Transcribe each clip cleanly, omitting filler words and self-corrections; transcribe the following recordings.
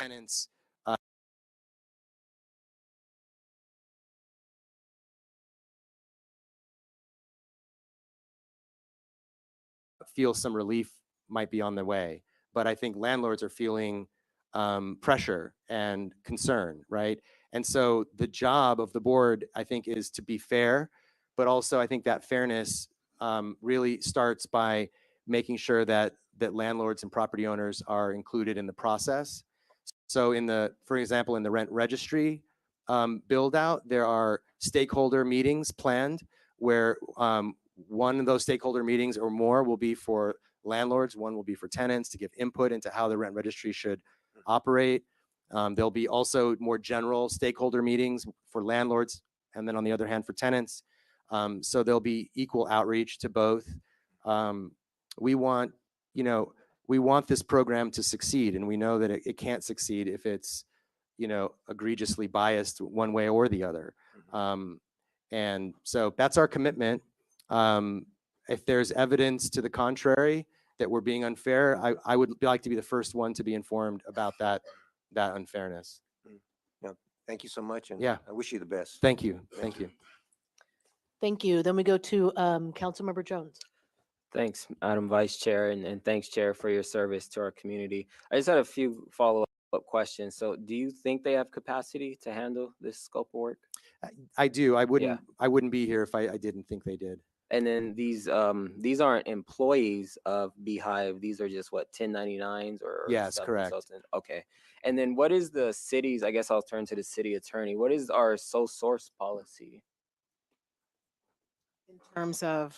tenants feel some relief might be on the way. But I think landlords are feeling pressure and concern, right? And so the job of the board, I think, is to be fair, but also I think that fairness really starts by making sure that landlords and property owners are included in the process. So for example, in the rent registry build out, there are stakeholder meetings planned where one of those stakeholder meetings or more will be for landlords, one will be for tenants to give input into how the rent registry should operate. There'll be also more general stakeholder meetings for landlords, and then on the other hand for tenants. So there'll be equal outreach to both. We want, we want this program to succeed, and we know that it can't succeed if it's, egregiously biased one way or the other. And so that's our commitment. If there's evidence to the contrary that we're being unfair, I would like to be the first one to be informed about that unfairness. Yeah, thank you so much, and yeah, I wish you the best. Thank you. Thank you. Thank you. Then we go to Councilmember Jones. Thanks, Madam Vice Chair, and thanks, Chair, for your service to our community. I just had a few follow-up questions. So do you think they have capacity to handle this scope of work? I do. I wouldn't be here if I didn't think they did. And then these aren't employees of Beehive. These are just what, 1099s or yes, correct. Okay. And then what is the city's, I guess I'll turn to the city attorney. What is our sole source policy? In terms of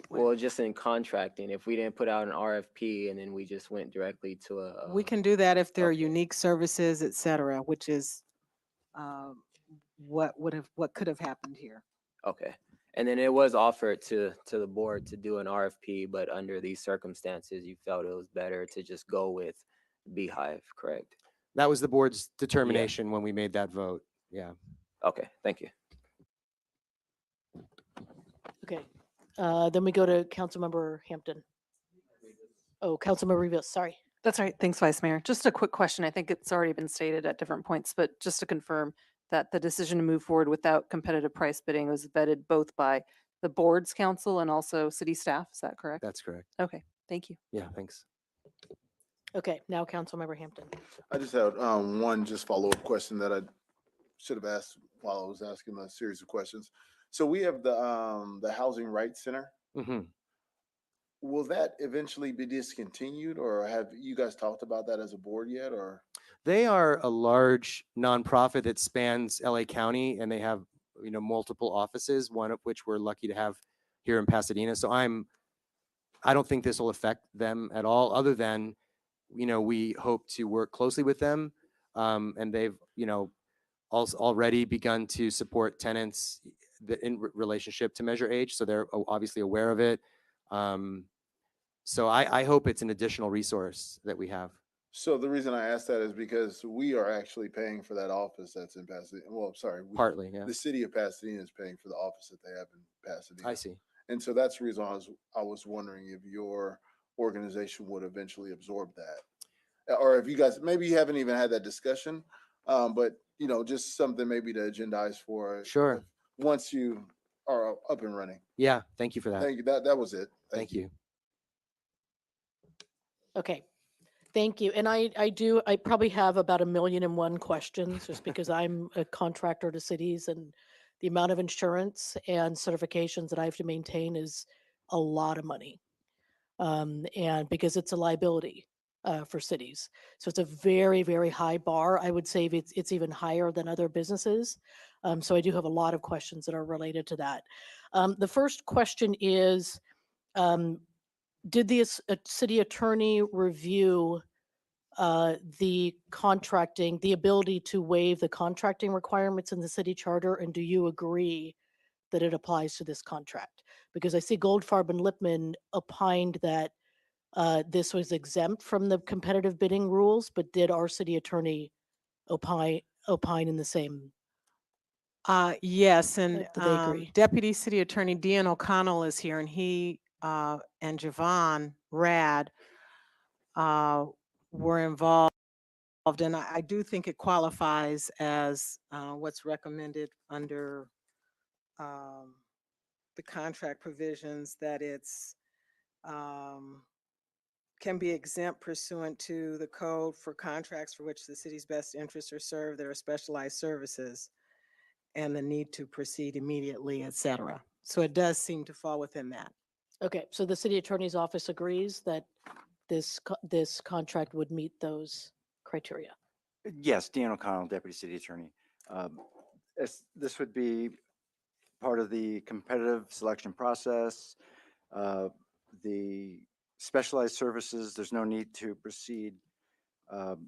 well, just in contracting, if we didn't put out an RFP and then we just went directly to we can do that if there are unique services, et cetera, which is what could have happened here. Okay. And then it was offered to the board to do an RFP, but under these circumstances, you felt it was better to just go with Beehive, correct? That was the board's determination when we made that vote. Yeah. Okay, thank you. Okay. Then we go to Councilmember Hampton. Oh, Councilmember Rivas, sorry. That's right. Thanks, Vice Mayor. Just a quick question. I think it's already been stated at different points, but just to confirm that the decision to move forward without competitive price bidding was vetted both by the board's council and also city staff. Is that correct? That's correct. Okay, thank you. Yeah, thanks. Okay, now Councilmember Hampton. I just had one follow-up question that I should have asked while I was asking a series of questions. So we have the Housing Rights Center. Mm-hmm. Will that eventually be discontinued, or have you guys talked about that as a board yet? Or they are a large nonprofit that spans LA County, and they have multiple offices, one of which we're lucky to have here in Pasadena. So I don't think this will affect them at all, other than we hope to work closely with them, and they've also already begun to support tenants in relationship to Measure H, so they're obviously aware of it. So I hope it's an additional resource that we have. So the reason I asked that is because we are actually paying for that office that's in Pasadena. Well, sorry, partly, yeah. The city of Pasadena is paying for the office that they have in Pasadena. I see. And so that's the reason I was wondering if your organization would eventually absorb that, or if you guys, maybe you haven't even had that discussion, but just something maybe to agendize for. Sure. Once you are up and running. Yeah, thank you for that. Thank you. That was it. Thank you. Okay, thank you. And I probably have about 1,000,001 questions, just because I'm a contractor to cities, and the amount of insurance and certifications that I have to maintain is a lot of money. And because it's a liability for cities. So it's a very, very high bar. I would say it's even higher than other businesses. So I do have a lot of questions that are related to that. The first question is, did the city attorney review the contracting, the ability to waive the contracting requirements in the city charter, and do you agree that it applies to this contract? Because I see Goldfarb and Lippman opined that this was exempt from the competitive bidding rules, but did our city attorney opine in the same? Yes, and Do they agree? Deputy City Attorney Dean O'Connell is here, and he and Javon Rad were involved And I do think it qualifies as what's recommended under um, the contract provisions, that it's um, can be exempt pursuant to the code for contracts for which the city's best interests are served that are specialized services, and the need to proceed immediately, et cetera. So it does seem to fall within that. Okay, so the city attorney's office agrees that this contract would meet those criteria. Yes, Dean O'Connell, Deputy City Attorney. This would be part of the competitive selection process. Uh, The specialized services, there's no need to proceed um,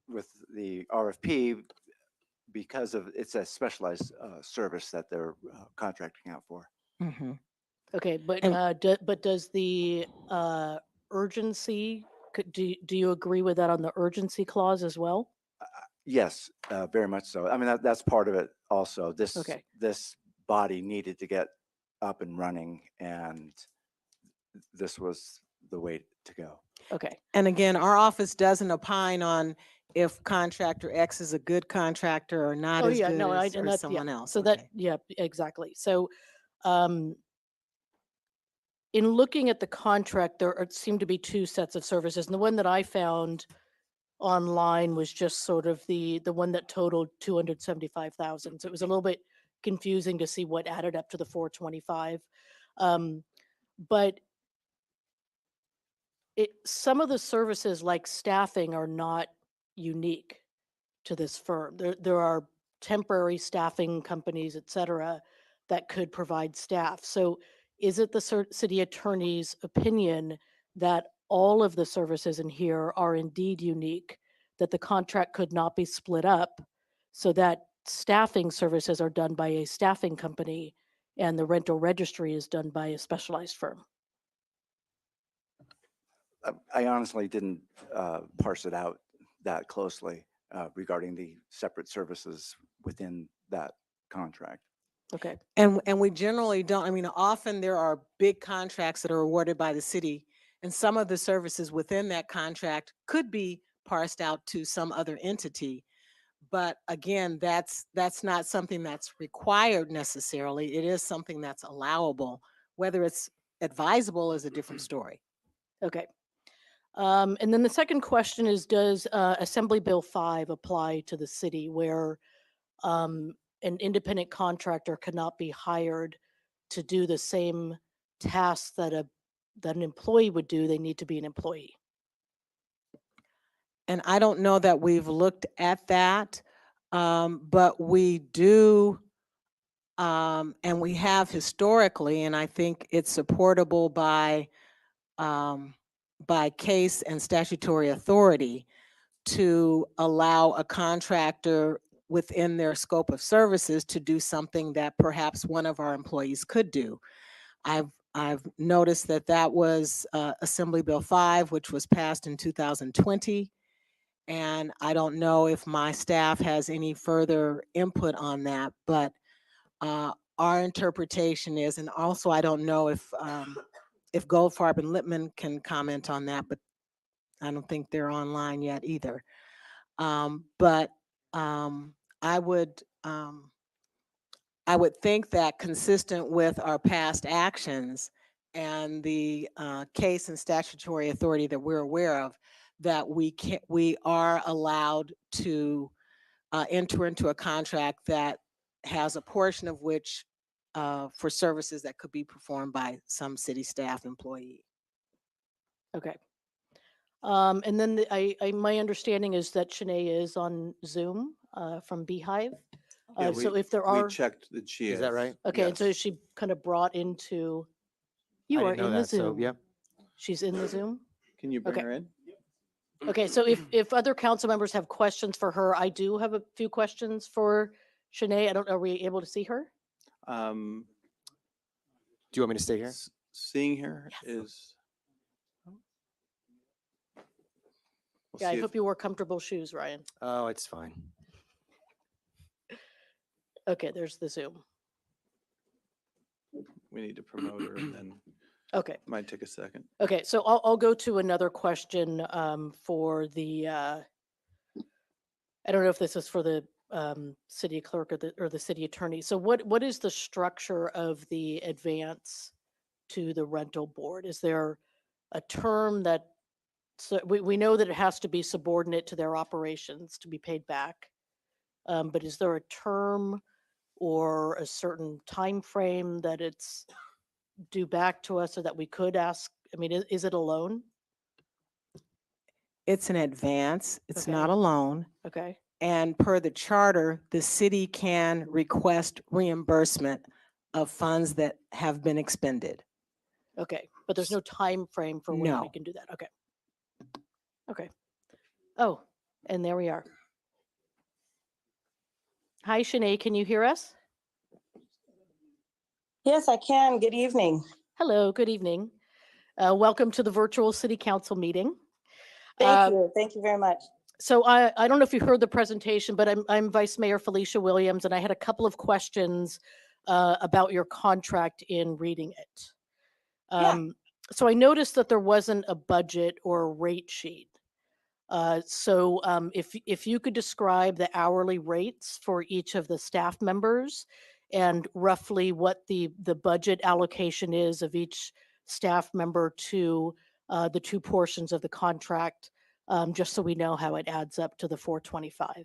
with the RFP because of, it's a specialized service that they're contracting out for. Mhm. Okay, but And- but does the urgency, do you agree with that on the urgency clause as well? Yes, very much so. I mean, that's part of it also. Okay. This body needed to get up and running, and this was the way to go. Okay, And again, our office doesn't opine on if contractor X is a good contractor or not oh as yeah, good no, as and or that, yeah, someone else. so that, Okay. yeah, exactly. So, um, in looking at the contract, seemed to be two sets of services, and the one that I found online was just sort of the one that totaled 275,000. So it was a little bit confusing to see what added up to the 425. But some of the services like staffing are not unique to this firm. There are temporary staffing companies, et cetera, that could provide staff. So is it the city attorney's opinion that all of the services in here are indeed unique, that the contract could not be split up so that staffing services are done by a staffing company and the rental registry is done by a specialized firm? I honestly didn't parse it out that closely regarding the separate services within that contract. Okay. And we generally don't, I mean, often there are big contracts that are awarded by the city, and some of the services within that contract could be parsed out to some other entity. But again, that's not something that's required necessarily. It is something that's allowable. Whether it's advisable is a different story. Okay. And then the second question is, does Assembly Bill 5 apply to the city where um, an independent contractor cannot be hired to do the same tasks that an employee would do? They need to be an employee. And I don't know that we've looked at that, but we do, and we have historically, and I think it's supportable by case and statutory authority to allow a contractor within their scope of services to do something that perhaps one of our employees could do. I've noticed that that was Assembly Bill 5, which was passed in 2020. And I don't know if my staff has any further input on that, but our interpretation is, and also I don't know if Goldfarb and Lippman can comment on that, but I don't think they're online yet either. But I would I would think that consistent with our past actions and the case and statutory authority that we're aware of, that we are allowed to enter into a contract that has a portion of which for services that could be performed by some city staff employee. Okay. And then my understanding is that Shanae is on Zoom from Beehive. Yeah, So if there we are, checked that she is. Is that right? okay, and so Yes. is she kind of brought into, you I are didn't know in the that. So Zoom. yeah. She's in the Zoom? Can you bring Okay. her in? Okay, so if other council members have questions for her, I do have a few questions for Shanae. I don't know, are we able to see her? Um, Do you want me to stay here? Seeing her Yes. is. We'll Yeah, I see if- hope you wore comfortable shoes, Ryan. Oh, it's fine. Okay, there's the Zoom. we need to promote her and then Okay. might take a second. Okay, so I'll go to another question for I don't know if this is for the city clerk or the city attorney. So what is the structure of the advance to the rental board? Is there a term that, so we know that it has to be subordinate to their operations to be paid back. But is there a term or a certain time frame that it's due back to us so that we could ask? I mean, is it a loan? It's an advance. It's not Okay. a loan. Okay. And per the charter, the city can request reimbursement of funds that have been expended. Okay. But there's no time frame for when we No. can do that. Okay. Okay. Oh, and there we are. Hi, Shanae, can you hear us? Yes, I can. Good evening. Hello, good evening. Welcome to the virtual city council meeting. Thank you. Thank you very much. So I don't know if you heard the presentation, but I'm Vice Mayor Felicia Williams, and I had a couple of questions about your contract in reading it. So I noticed that there wasn't a budget or a rate sheet. So if you could describe the hourly rates for each of the staff members and roughly what the budget allocation is of each staff member to the two portions of the contract, just so we know how it adds up to the 425.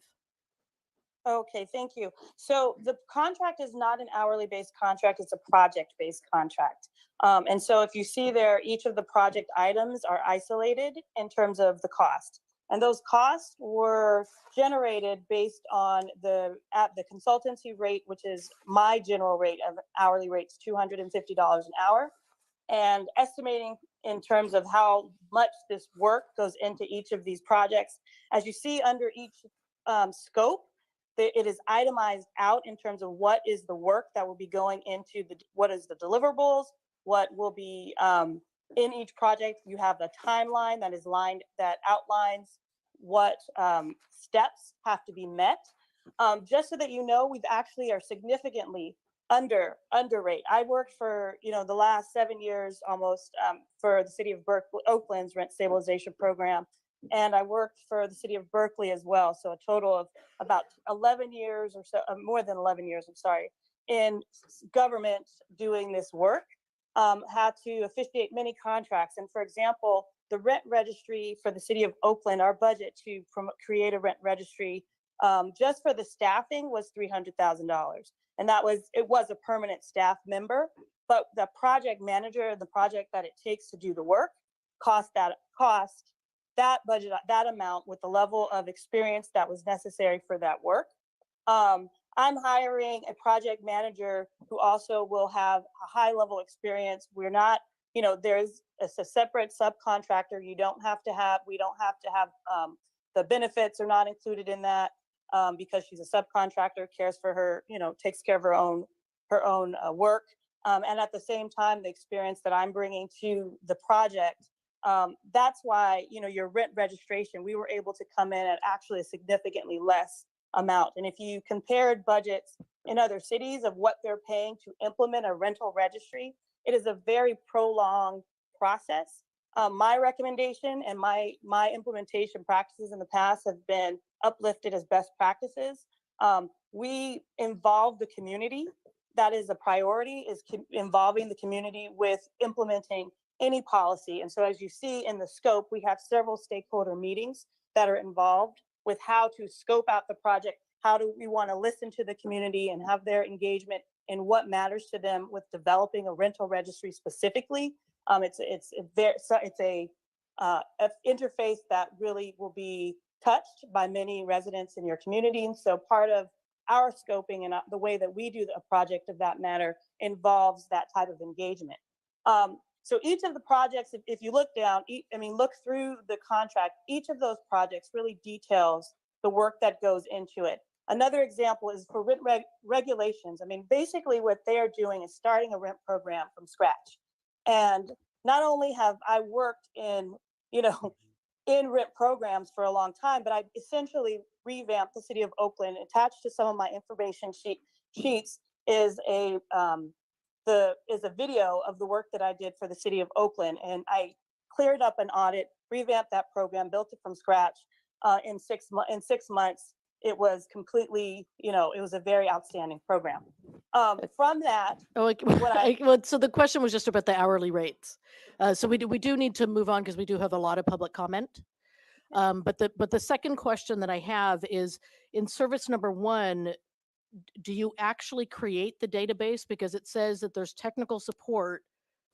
Okay, thank you. So the contract is not an hourly based contract, it's a project based contract. And so if you see there, each of the project items are isolated in terms of the cost. And those costs were generated based on the consultancy rate, which is my general rate of hourly rates, $250 an hour, and estimating in terms of how much this work goes into each of these projects. As you see under each scope, it is itemized out in terms of what is the work that will be going into what is the deliverables, what will be in each project. You have the timeline that outlines what steps have to be met. Just so that you know, we've actually are significantly under rate. I worked for the last 7 years almost for the city of Oakland's rent stabilization program, and I worked for the city of Berkeley as well. So a total of about 11 years or so, more than 11 years, I'm sorry, in government doing this work. Had to officiate many contracts. And for example, the rent registry for the city of Oakland, our budget to create a rent registry just for the staffing was $300,000. And it was a permanent staff member, but the project manager, the project that it takes to do the work cost that budget, that amount with the level of experience that was necessary for that work. I'm hiring a project manager who also will have a high level experience. We're not, there's a separate subcontractor. We don't have to have the benefits are not included in that because she's a subcontractor, cares for her, takes care of her own work. And at the same time, the experience that I'm bringing to the project, that's why, your rent registration, we were able to come in at actually a significantly less amount. And if you compared budgets in other cities of what they're paying to implement a rental registry, it is a very prolonged process. My recommendation and my implementation practices in the past have been uplifted as best practices. We involve the community. That is a priority, is involving the community with implementing any policy. And so as you see in the scope, we have several stakeholder meetings that are involved with how to scope out the project. How do we want to listen to the community and have their engagement in what matters to them with developing a rental registry specifically. It's a interface that really will be touched by many residents in your community. And so part of our scoping and the way that we do a project of that matter involves that type of engagement. So each of the projects, if you look down, look through the contract, each of those projects really details the work that goes into it. Another example is for rent regulations. Basically what they are doing is starting a rent program from scratch. And not only have I worked in rent programs for a long time, but I essentially revamped the city of Oakland. Attached to some of my information sheets is a video of the work that I did for the city of Oakland. And I cleared up an audit, revamped that program, built it from scratch in 6 months, it was completely, it was a very outstanding program. From that, Oh, like, what I- well, so the question was just about the hourly rates. So we do need to move on because we do have a lot of public comment. But the second question that I have is, in service number one, do you actually create the database? Because it says that there's technical support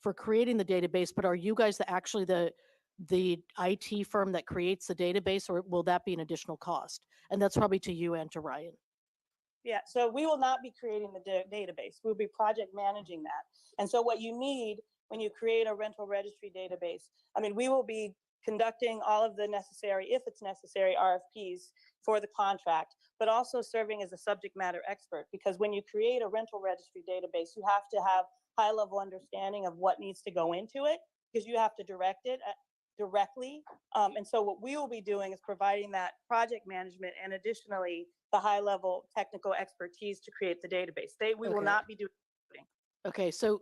for creating the database, but are you guys actually the IT firm that creates the database, or will that be an additional cost? And that's probably to you and to Ryan. Yeah, so we will not be creating the database. We'll be project managing that. And so what you need when you create a rental registry database, I mean, we will be conducting all of the necessary, if it's necessary, RFPs for the contract, but also serving as a subject matter expert. Because when you create a rental registry database, you have to have high level understanding of what needs to go into it, because you have to direct it directly. And so what we will be doing is providing that project management and additionally the high level technical expertise to create the database. We will Okay. not be doing coding. Okay, so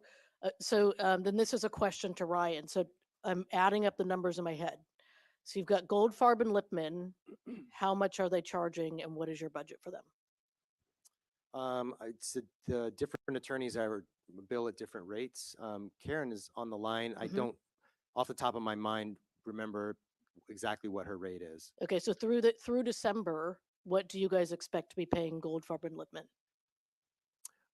then this is a question to Ryan. So I'm adding up the numbers in my head. So you've got Goldfarb and Lipman. How much are they charging, and what is your budget for them? It's the different attorneys are bill at different rates. Karen is on the line. I Mhm. don't, off the top of my mind, remember exactly what her rate is. Okay, so through December, what do you guys expect to be paying Goldfarb and Lipman?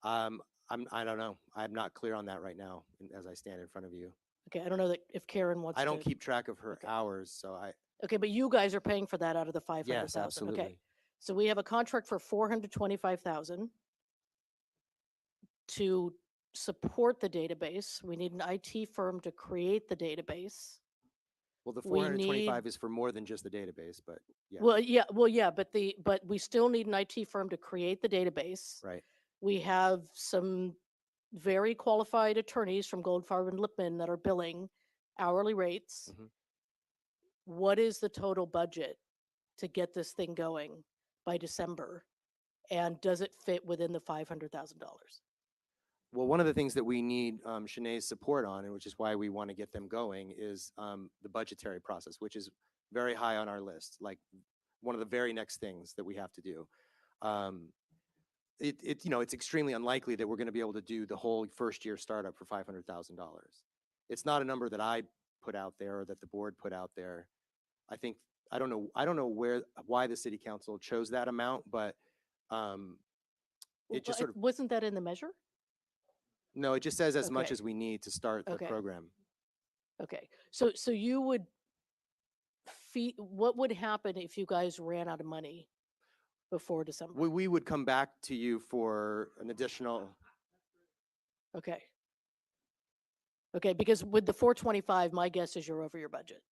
I don't know. I'm not clear on that right now as I stand in front of you. Okay, I don't know that if Karen wants I don't to. keep track of her Okay. hours, so Okay, but you guys are paying for that out of the 500,000. yes, absolutely. Okay, so we have a contract for 425,000 to support the database. We need an IT firm to create the database. Well, the We 425 need- is for more than just the database, but yeah, Well, yeah, but we still need an IT firm to create the database. right. We have some very qualified attorneys from Goldfarb and Lipman that are billing hourly rates. Mhm. What is the total budget to get this thing going by December? And does it fit within the $500,000? Well, one of the things that we need Shanae's support on, and which is why we want to get them going, is the budgetary process, which is very high on our list. Like one of the very next things that we have to do. It's extremely unlikely that we're going to be able to do the whole first year startup for $500,000. It's not a number that I put out there or that the board put out there. I don't know why the city council chose that amount, but it just sort of, Wasn't that in the measure? no, it just says as much Okay. as we need to start the Okay. program. Okay, so you would what would happen if you guys ran out of money before December? We would come back to you for an additional, Okay. Okay, because with the 425, my guess is you're over your budget.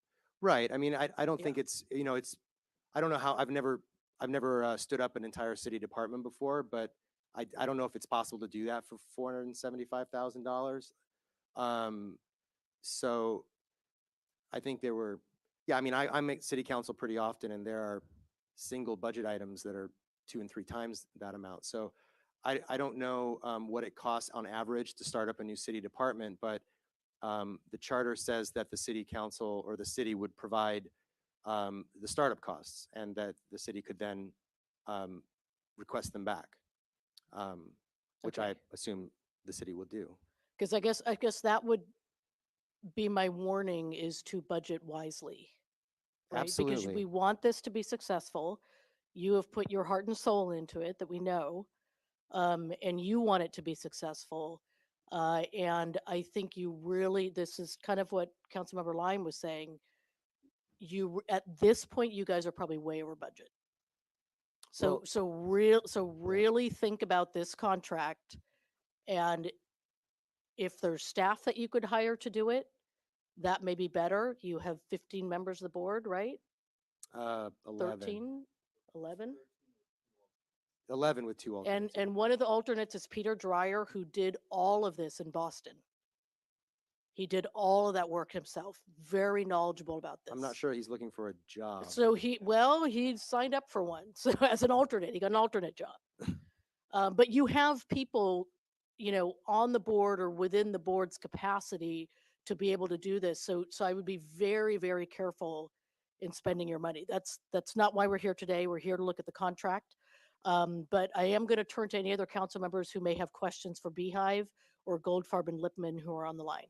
right. I mean, I don't Yeah. think I don't know how, I've never stood up an entire city department before, but I don't know if it's possible to do that for $475,000. So I think I mean, I make city council pretty often, and there are single budget items that are 2 and 3 times that amount. So I don't know what it costs on average to start up a new city department, but the charter says that the city council or the city would provide the startup costs, and that the city could then request them back, which I Okay. assume the city will do. Because I guess that would be my warning, is to budget wisely. Right? Because Absolutely. we want this to be successful. You have put your heart and soul into it, that we know, and you want it to be successful. And I think this is kind of what Councilmember Lyon was saying. At this point, you guys are probably way over budget. So really think about this contract, and if there's staff that you could hire to do it, that may be better. You have 15 members of the board, right? 11. 13, 11? 11 with 2 alternates. And one of the alternates is Peter Dreyer, who did all of this in Boston. He did all of that work himself. Very knowledgeable about this. I'm not sure he's looking for a job. So he signed up for one. So as an alternate, he got an alternate job. But you have people, on the board or within the board's capacity to be able to do this. So I would be very, very careful in spending your money. That's not why we're here today. We're here to look at the contract. But I am going to turn to any other council members who may have questions for Beehive or Goldfarb and Lippman who are on the line.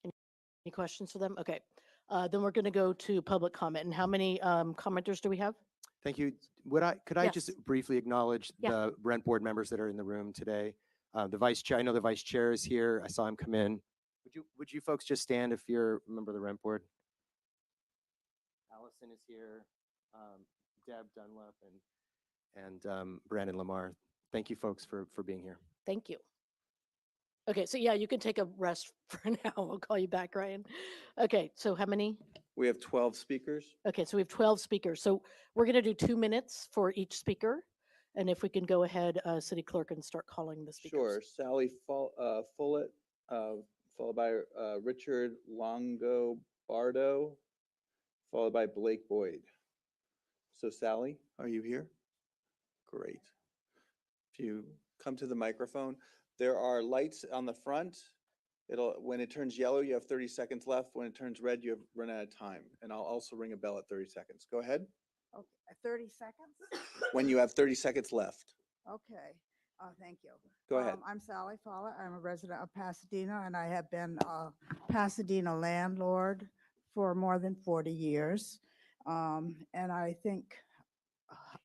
Any questions for them? Okay. Then we're going to go to public comment. And how many commenters do we have? Thank you. Could I Yes. just briefly acknowledge Yeah. the rent board members that are in the room today? The vice chair, I know the vice chair is here. I saw him come in. Would you folks just stand if you're a member of the rent board? Allison is here, Deb Dunlap, and Brandon Lamar. Thank you folks for being here. Thank you. Okay, so yeah, you can take a rest for now. We'll call you back, Ryan. Okay, so how many? We have 12 speakers. Okay, so we have 12 speakers. So we're going to do 2 minutes for each speaker. And if we can go ahead, City Clerk, and start calling the speakers. Sure. Sally Follett, followed by Richard Longobardo, followed by Blake Boyd. So Sally, are you here? Great. If you come to the microphone, there are lights on the front. When it turns yellow, you have 30 seconds left. When it turns red, you have run out of time. And I'll also ring a bell at 30 seconds. Go ahead. Okay, 30 seconds? When you have 30 seconds left. Okay, thank you. Go ahead. I'm Sally Follett. I'm a resident of Pasadena, and I have been a Pasadena landlord for more than 40 years. And I think,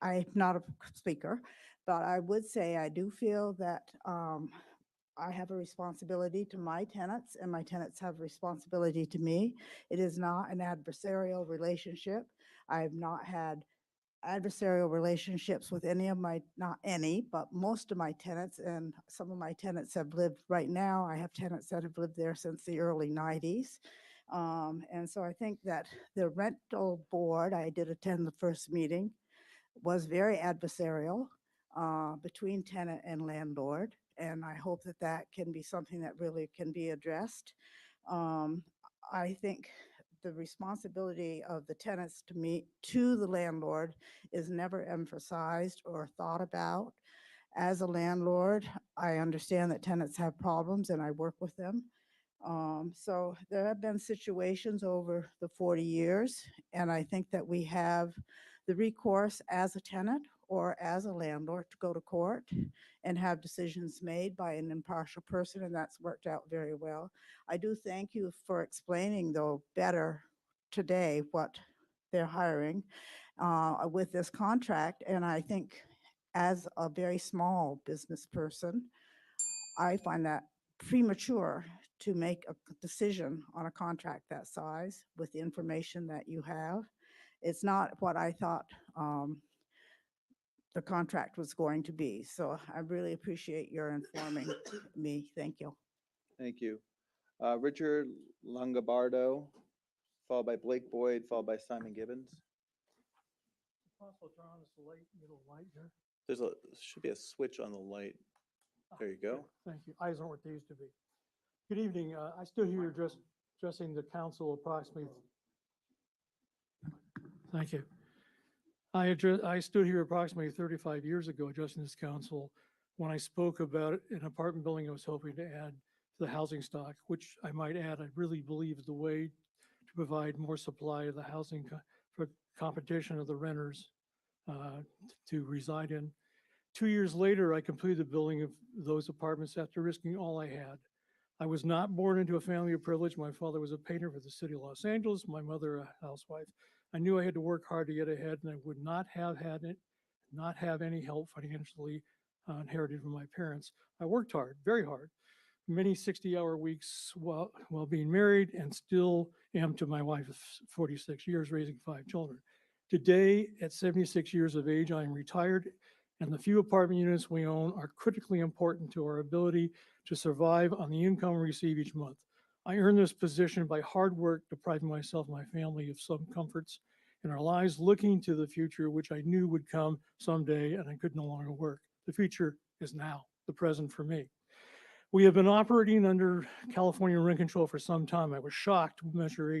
I'm not a speaker, but I would say I do feel that I have a responsibility to my tenants, and my tenants have a responsibility to me. It is not an adversarial relationship. I have not had adversarial relationships with any of my, not any, but most of my tenants, and some of my tenants have lived right now. I have tenants that have lived there since the early 90s. And so I think that the rental board, I did attend the first meeting, was very adversarial between tenant and landlord. And I hope that that can be something that really can be addressed. I think the responsibility of the tenants to the landlord is never emphasized or thought about. As a landlord, I understand that tenants have problems and I work with them. So there have been situations over the 40 years, and I think that we have the recourse as a tenant or as a landlord to go to court and have decisions made by an impartial person, and that's worked out very well. I do thank you for explaining, though, better today what they're hiring with this contract, and I think as a very small business person, I find that premature to make a decision on a contract that size with the information that you have. It's not what I thought the contract was going to be. So I really appreciate your informing me. Thank you. Thank you. Richard Longobardo, followed by Blake Boyd, followed by Simon Gibbons. Possible turn on this light, middle light here. Should be a switch on the light. There you go. Thank you. Eyes aren't what they used to be. Good evening. I stood here addressing the council approximately. Thank you. I stood here approximately 35 years ago addressing this council when I spoke about an apartment building I was hoping to add to the housing stock, which I might add, I really believe is the way to provide more supply of the housing for competition of the renters to reside in. 2 years later, I completed the building of those apartments after risking all I had. I was not born into a family of privilege. My father was a painter for the city of Los Angeles, my mother a housewife. I knew I had to work hard to get ahead, and I would not have any help financially inherited from my parents. I worked hard, very hard, many 60-hour weeks while being married, and still am to my wife of 46 years, raising 5 children. Today, at 76 years of age, I am retired, and the few apartment units we own are critically important to our ability to survive on the income we receive each month. I earned this position by hard work, depriving myself and my family of some comforts in our lives, looking to the future, which I knew would come someday, and I could no longer work. The future is now, the present for me. We have been operating under California rent control for some time. I was shocked to measure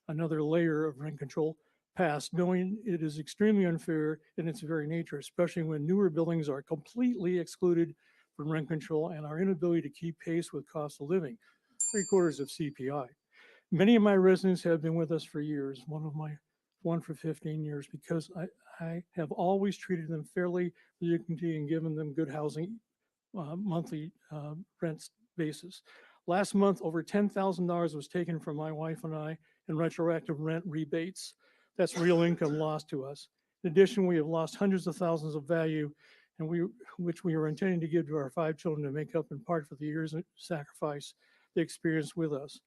another layer of rent control passed, knowing it is extremely unfair in its very nature, especially when newer buildings are completely excluded from rent control and our inability to keep pace with cost of living, 3/4 of CPI. Many of my residents have been with us for years, one for 15 years, because I have always treated them fairly with dignity and given them good housing monthly rent basis. Last month, over $10,000 was taken from my wife and I in retroactive rent rebates. That's real income lost to us. In addition, we have lost hundreds of thousands of value, which we were intending to give to our 5 children to make up in part for the years of sacrifice they experienced with us.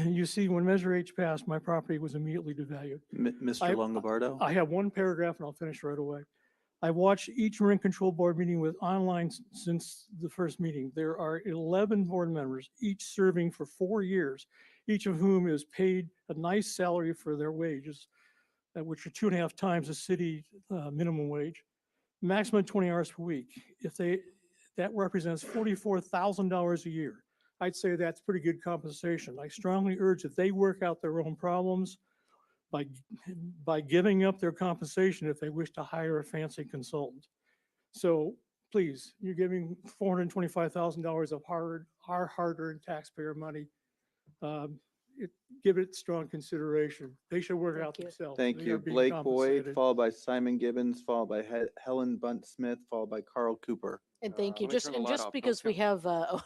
You see, when Measure H passed, my property was immediately devalued. Mr. Longobardo? I have one paragraph and I'll finish right away. I watched each rent control board meeting with online since the first meeting. There are 11 board members, each serving for 4 years, each of whom is paid a nice salary for their wages, which are 2.5 times the city minimum wage, maximum 20 hours per week. That represents $44,000 a year. I'd say that's pretty good compensation. I strongly urge that they work out their own problems by giving up their compensation if they wish to hire a fancy consultant. So please, you're giving $425,000 of our hard-earned taxpayer money. Give it strong consideration. They should work Thank out you. themselves. Thank They you. are being Blake Boyd, compensated. followed by Simon Gibbons, followed by Helen Bunt Smith, followed by Carl Cooper. And thank you. let me turn the light Just off. because we Don't have,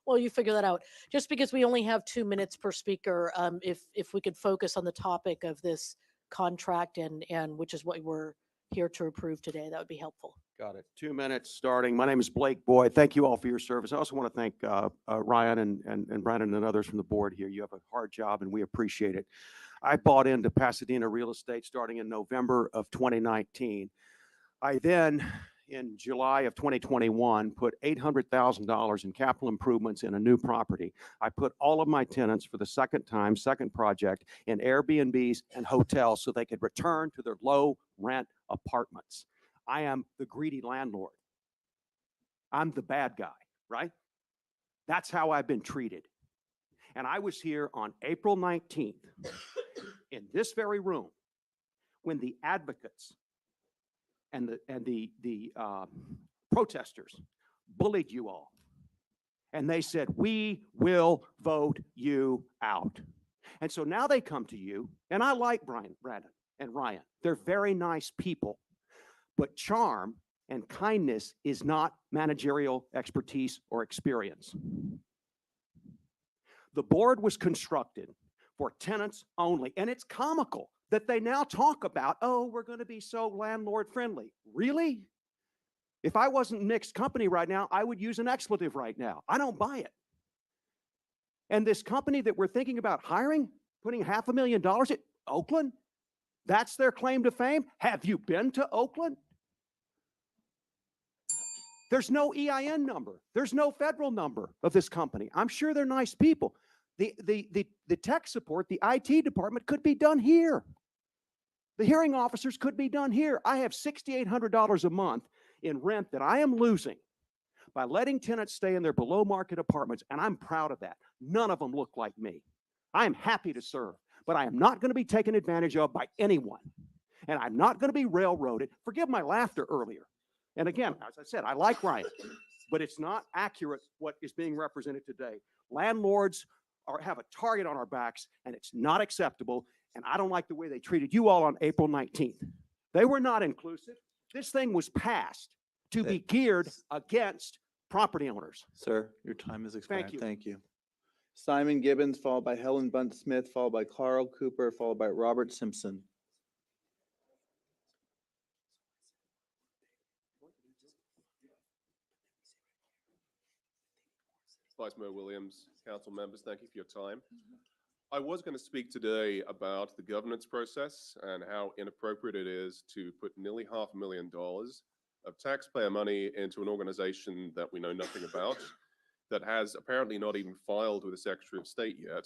well, you figure that out. Just because we only have 2 minutes per speaker, if we could focus on the topic of this contract and which is what we're here to approve today, that would be helpful. Got it. 2 minutes starting. My name is Blake Boyd. Thank you all for your service. I also want to thank Ryan and Brandon and others from the board here. You have a hard job and we appreciate it. I bought into Pasadena real estate starting in November of 2019. I then, in July of 2021, put $800,000 in capital improvements in a new property. I put all of my tenants for the second project, in Airbnbs and hotels so they could return to their low rent apartments. I am the greedy landlord. I'm the bad guy, right? That's how I've been treated. And I was here on April 19th in this very room when the advocates and the protesters bullied you all. And they said, we will vote you out. And so now they come to you, and I like Brandon and Ryan. They're very nice people. But charm and kindness is not managerial expertise or experience. The board was constructed for tenants only, and it's comical that they now talk about, oh, we're going to be so landlord friendly. Really? If I wasn't mixed company right now, I would use an expletive right now. I don't buy it. And this company that we're thinking about hiring, putting $500,000 at Oakland, that's their claim to fame. Have you been to Oakland? There's no EIN number. There's no federal number of this company. I'm sure they're nice people. The tech support, the IT department could be done here. The hearing officers could be done here. I have $6,800 a month in rent that I am losing by letting tenants stay in their below market apartments, and I'm proud of that. None of them look like me. I am happy to serve, but I am not going to be taken advantage of by anyone. And I'm not going to be railroaded. Forgive my laughter earlier. And again, as I said, I like Ryan, but it's not accurate what is being represented today. Landlords have a target on our backs, and it's not acceptable. And I don't like the way they treated you all on April 19th. They were not inclusive. This thing was passed to be geared against property owners. Sir, your time has expired. Thank you. Thank you. Simon Gibbons, followed by Helen Bunt Smith, followed by Carl Cooper, followed by Robert Simpson. Vice Mayor Williams, council members, thank you for your time. I was going to speak today about the governance process and how inappropriate it is to put nearly $500,000 of taxpayer money into an organization that we know nothing about, that has apparently not even filed with the Secretary of State yet.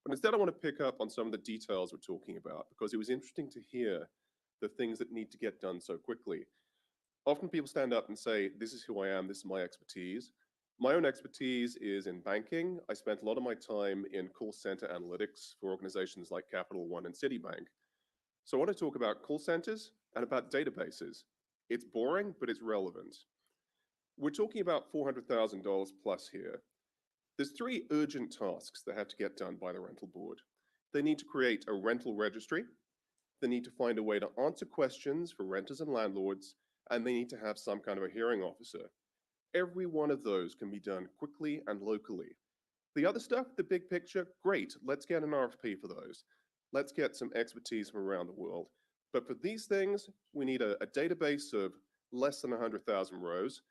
But instead, I want to pick up on some of the details we're talking about, because it was interesting to hear the things that need to get done so quickly. Often people stand up and say, this is who I am, this is my expertise. My own expertise is in banking. I spent a lot of my time in call center analytics for organizations like Capital One and Citibank. So I want to talk about call centers and about databases. It's boring, but it's relevant. We're talking about $400,000 plus here. There's three urgent tasks that have to get done by the rental board. They need to create a rental registry. They need to find a way to answer questions for renters and landlords, and they need to have some kind of a hearing officer. Every one of those can be done quickly and locally. The other stuff, the big picture, great. Let's get an RFP for those. Let's get some expertise from around the world. But for these things, we need a database of less than 100,000 rows.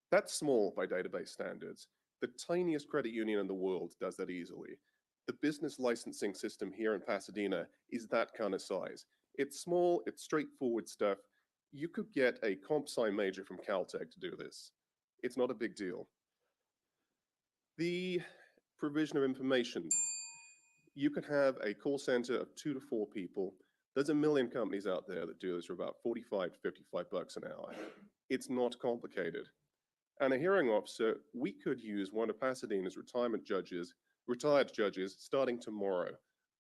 That's small by database standards. The tiniest credit union in the world does that easily. The business licensing system here in Pasadena is that kind of size. It's small, it's straightforward stuff. You could get a comp sci major from Caltech to do this. It's not a big deal. The provision of information. You could have a call center of 2 to 4 people. There's a million companies out there that do this for about 45 to 55 bucks an hour. It's not complicated. And a hearing officer, we could use one of Pasadena's retired judges starting tomorrow.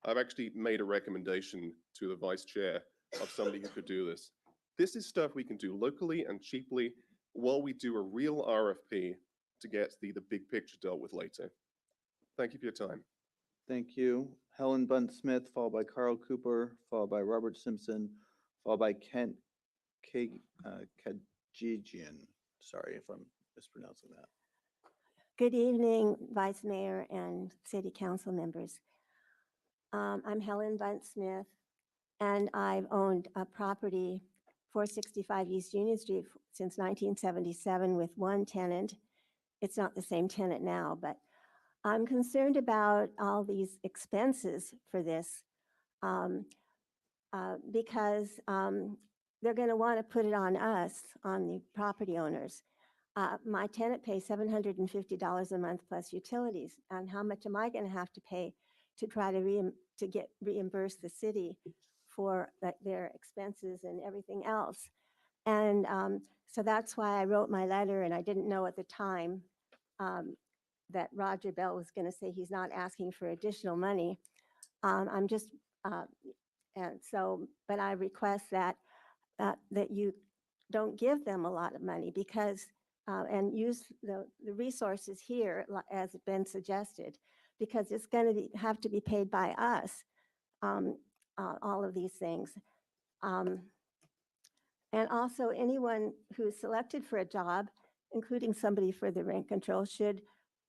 I've actually made a recommendation to the vice chair of somebody who could do this. This is stuff we can do locally and cheaply while we do a real RFP to get the big picture dealt with later. Thank you for your time. Thank you. Helen Bunt Smith, followed by Carl Cooper, followed by Robert Simpson, followed by Kent Kajigian. Sorry if I'm mispronouncing that. Good evening, Vice Mayor and City Council members. I'm Helen Bunt Smith, and I've owned a property, 465 East Union Street, since 1977 with one tenant. It's not the same tenant now, but I'm concerned about all these expenses for this because they're going to want to put it on us, on the property owners. My tenant pays $750 a month plus utilities, and how much am I going to have to pay to try to get reimburse the city for their expenses and everything else? And so that's why I wrote my letter, and I didn't know at the time that Roger Bell was going to say he's not asking for additional money. I'm just, and so, but I request that you don't give them a lot of money because, and use the resources here as been suggested, because it's going to have to be paid by us, all of these things. And also anyone who's selected for a job, including somebody for the rent control, should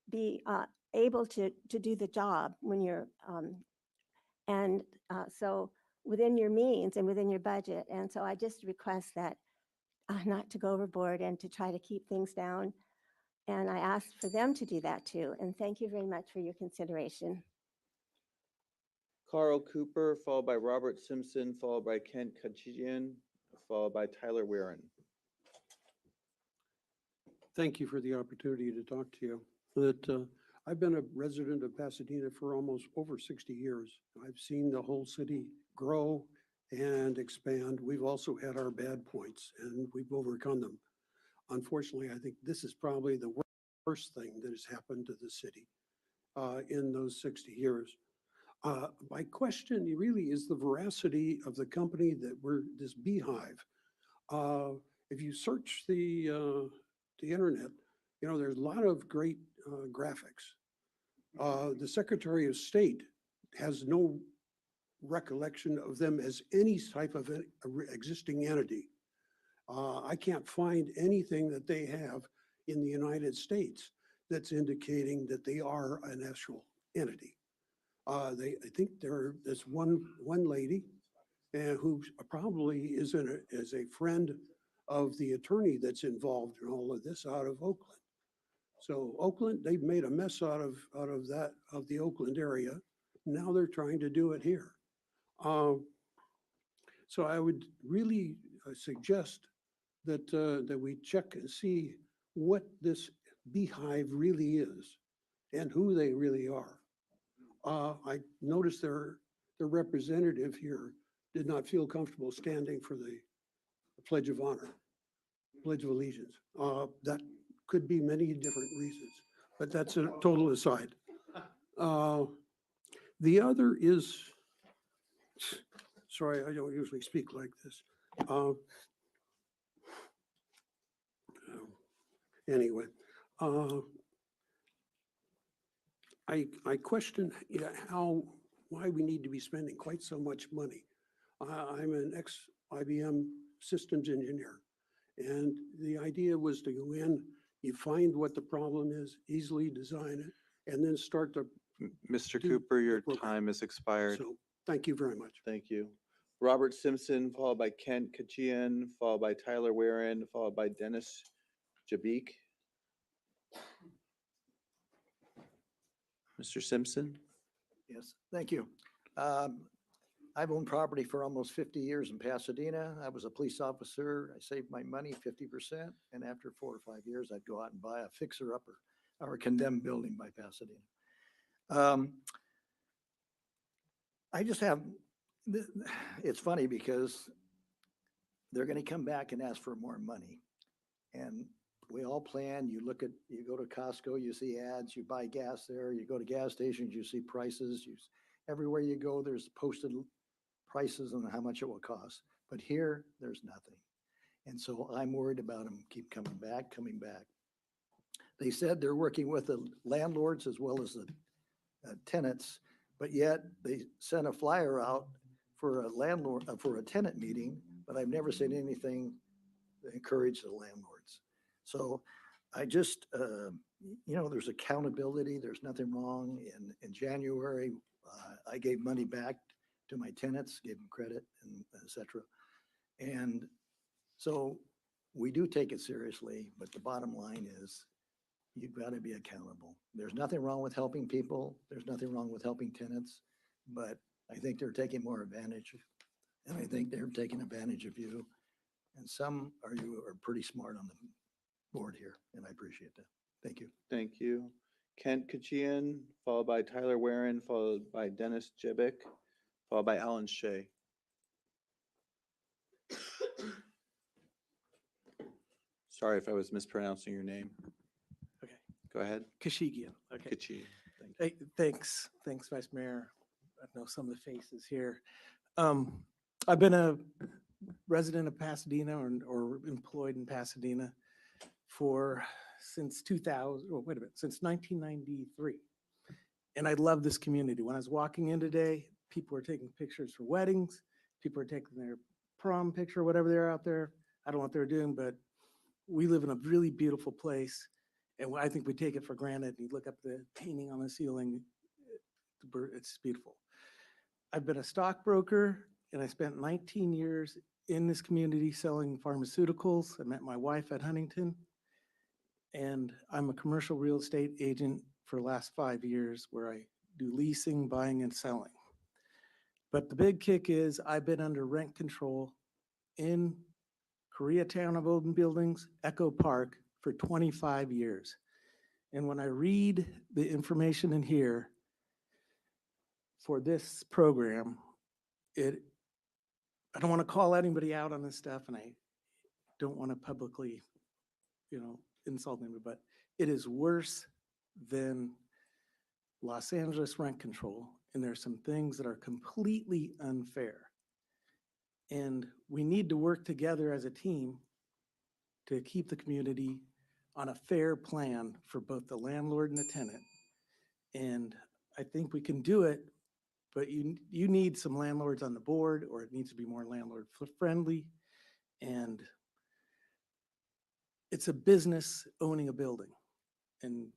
be able to do the job when you're, so within your means and within your budget. And so I just request that not to go overboard and to try to keep things down. And I asked for them to do that too. And thank you very much for your consideration. Carl Cooper, followed by Robert Simpson, followed by Kent Kajigian, followed by Tyler Weirin. Thank you for the opportunity to talk to you. I've been a resident of Pasadena for almost over 60 years. I've seen the whole city grow and expand. We've also had our bad points and we've overcome them. Unfortunately, I think this is probably the worst thing that has happened to the city in those 60 years. My question really is the veracity of the company that we're this beehive. If you search the internet, you know, there's a lot of great graphics. The Secretary of State has no recollection of them as any type of existing entity. I can't find anything that they have in the United States that's indicating that they are an actual entity. I think there's one lady who probably is a friend of the attorney that's involved in all of this out of Oakland. So Oakland, they've made a mess out of the Oakland area. Now they're trying to do it here. So I would really suggest that we check and see what this beehive really is and who they really are. I noticed their representative here did not feel comfortable standing for the Pledge of Honor, Pledge of Allegiance. That could be many different reasons, but that's a total aside. The other is, sorry, I don't usually speak like this. Anyway, I question why we need to be spending quite so much money. I'm an ex-IBM systems engineer, and the idea was to go in, you find what the problem is, easily design it, and then start to Mr. do Cooper, the your program. time has expired. So, thank you very much. Thank you. Robert Simpson, followed by Kent Kachian, followed by Tyler Warren, followed by Dennis Jabik. Mr. Simpson? Yes, thank you. I've owned property for almost 50 years in Pasadena. I was a police officer. I saved my money 50%. And after 4 or 5 years, I'd go out and buy a fixer-upper or a condemned building by Pasadena. I just have, it's funny because they're going to come back and ask for more money. And we all plan, you go to Costco, you see ads, you buy gas there, you go to gas stations, you see prices, everywhere you go, there's posted prices on how much it will cost. But here, there's nothing. And so I'm worried about them keep coming back. They said they're working with the landlords as well as the tenants, but yet they sent a flyer out for a tenant meeting, but I've never seen anything that encourage the landlords. So I just, there's accountability. There's nothing wrong. In January, I gave money back to my tenants, gave them credit, and et cetera. And so we do take it seriously, but the bottom line is you've got to be accountable. There's nothing wrong with helping people. There's nothing wrong with helping tenants, but I think they're taking more advantage, and I think they're taking advantage of you. And some of you are pretty smart on the board here, and I appreciate that. Thank you. Thank you. Kent Kachian, followed by Tyler Warren, followed by Dennis Jibik, followed by Alan Shea. Sorry if I was mispronouncing your name. Okay. Go ahead. Kashigian. Okay. Kachian. Hey, thanks, Vice Mayor. I know some of the faces here. I've been a resident of Pasadena or employed in Pasadena since 1993. And I love this community. When I was walking in today, people were taking pictures for weddings. People are taking their prom picture, whatever they're out there. I don't know what they're doing, but we live in a really beautiful place. And I think we take it for granted. You look up the painting on the ceiling, it's beautiful. I've been a stockbroker, and I spent 19 years in this community selling pharmaceuticals. I met my wife at Huntington, and I'm a commercial real estate agent for the last 5 years where I do leasing, buying, and selling. But the big kick is I've been under rent control in Koreatown of Oden Buildings, Echo Park, for 25 years. And when I read the information in here for this program, I don't want to call anybody out on this stuff, and I don't want to publicly, insult anybody, but it is worse than Los Angeles rent control, and there's some things that are completely unfair. And we need to work together as a team to keep the community on a fair plan for both the landlord and the tenant. And I think we can do it, but you need some landlords on the board, or it needs to be more landlord friendly. And it's a business owning a building, and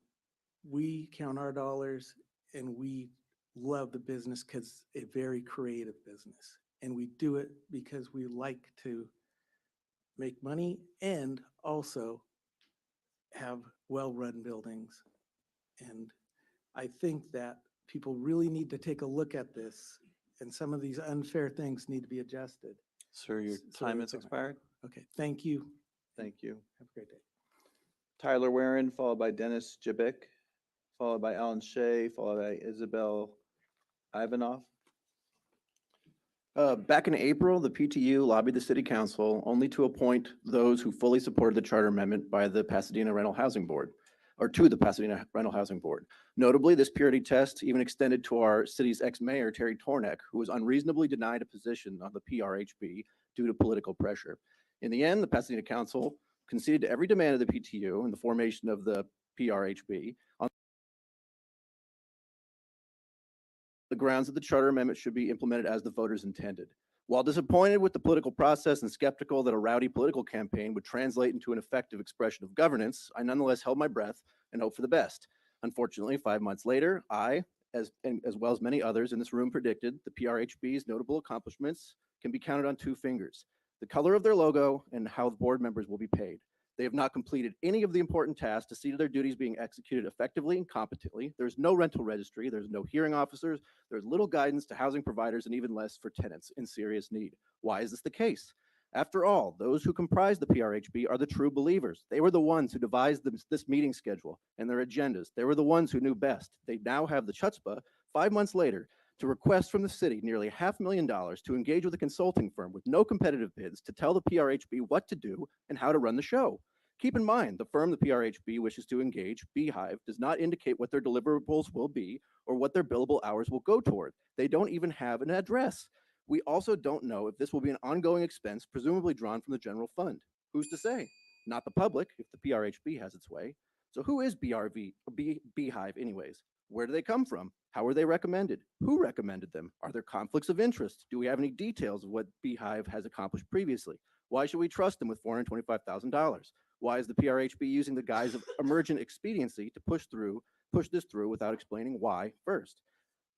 we count our dollars, and we love the business because it's a very creative business. And we do it because we like to make money and also have well-run buildings. And I think that people really need to take a look at this, and some of these unfair things need to be adjusted. Sir, your time has expired. Okay, thank you. Thank you. Have a great day. Tyler Warren, followed by Dennis Jibik, followed by Alan Shea, followed by Isabel Ivanov. Back in April, the PTU lobbied the city council only to appoint those who fully supported the charter amendment by the Pasadena Rental Housing Board, or to the Pasadena Rental Housing Board. Notably, this purity test even extended to our city's ex-mayor, Terry Tornek, who was unreasonably denied a position on the PRHB due to political pressure. In the end, the Pasadena Council conceded to every demand of the PTU in the formation of the PRHB on the grounds that the charter amendment should be implemented as the voters intended. While disappointed with the political process and skeptical that a rowdy political campaign would translate into an effective expression of governance, I nonetheless held my breath and hoped for the best. Unfortunately, 5 months later, as well as many others in this room, predicted the PRHB's notable accomplishments can be counted on 2 fingers: the color of their logo and how the board members will be paid. They have not completed any of the important tasks to see to their duties being executed effectively and competently. There's no rental registry, there's no hearing officers, there's little guidance to housing providers, and even less for tenants in serious need. Why is this the case? After all, those who comprise the PRHB are the true believers. They were the ones who devised this meeting schedule and their agendas. They were the ones who knew best. They now have the chutzpah, 5 months later, to request from the city nearly $500,000 to engage with a consulting firm with no competitive bids to tell the PRHB what to do and how to run the show. Keep in mind, the firm the PRHB wishes to engage, Beehive, does not indicate what their deliverables will be or what their billable hours will go toward. They don't even have an address. We also don't know if this will be an ongoing expense, presumably drawn from the general fund. Who's to say? Not the public, if the PRHB has its way. So who is Beehive anyways? Where do they come from? How were they recommended? Who recommended them? Are there conflicts of interest? Do we have any details of what Beehive has accomplished previously? Why should we trust them with $425,000? Why is the PRHB using the guise of emergent expediency to push this through without explaining why first?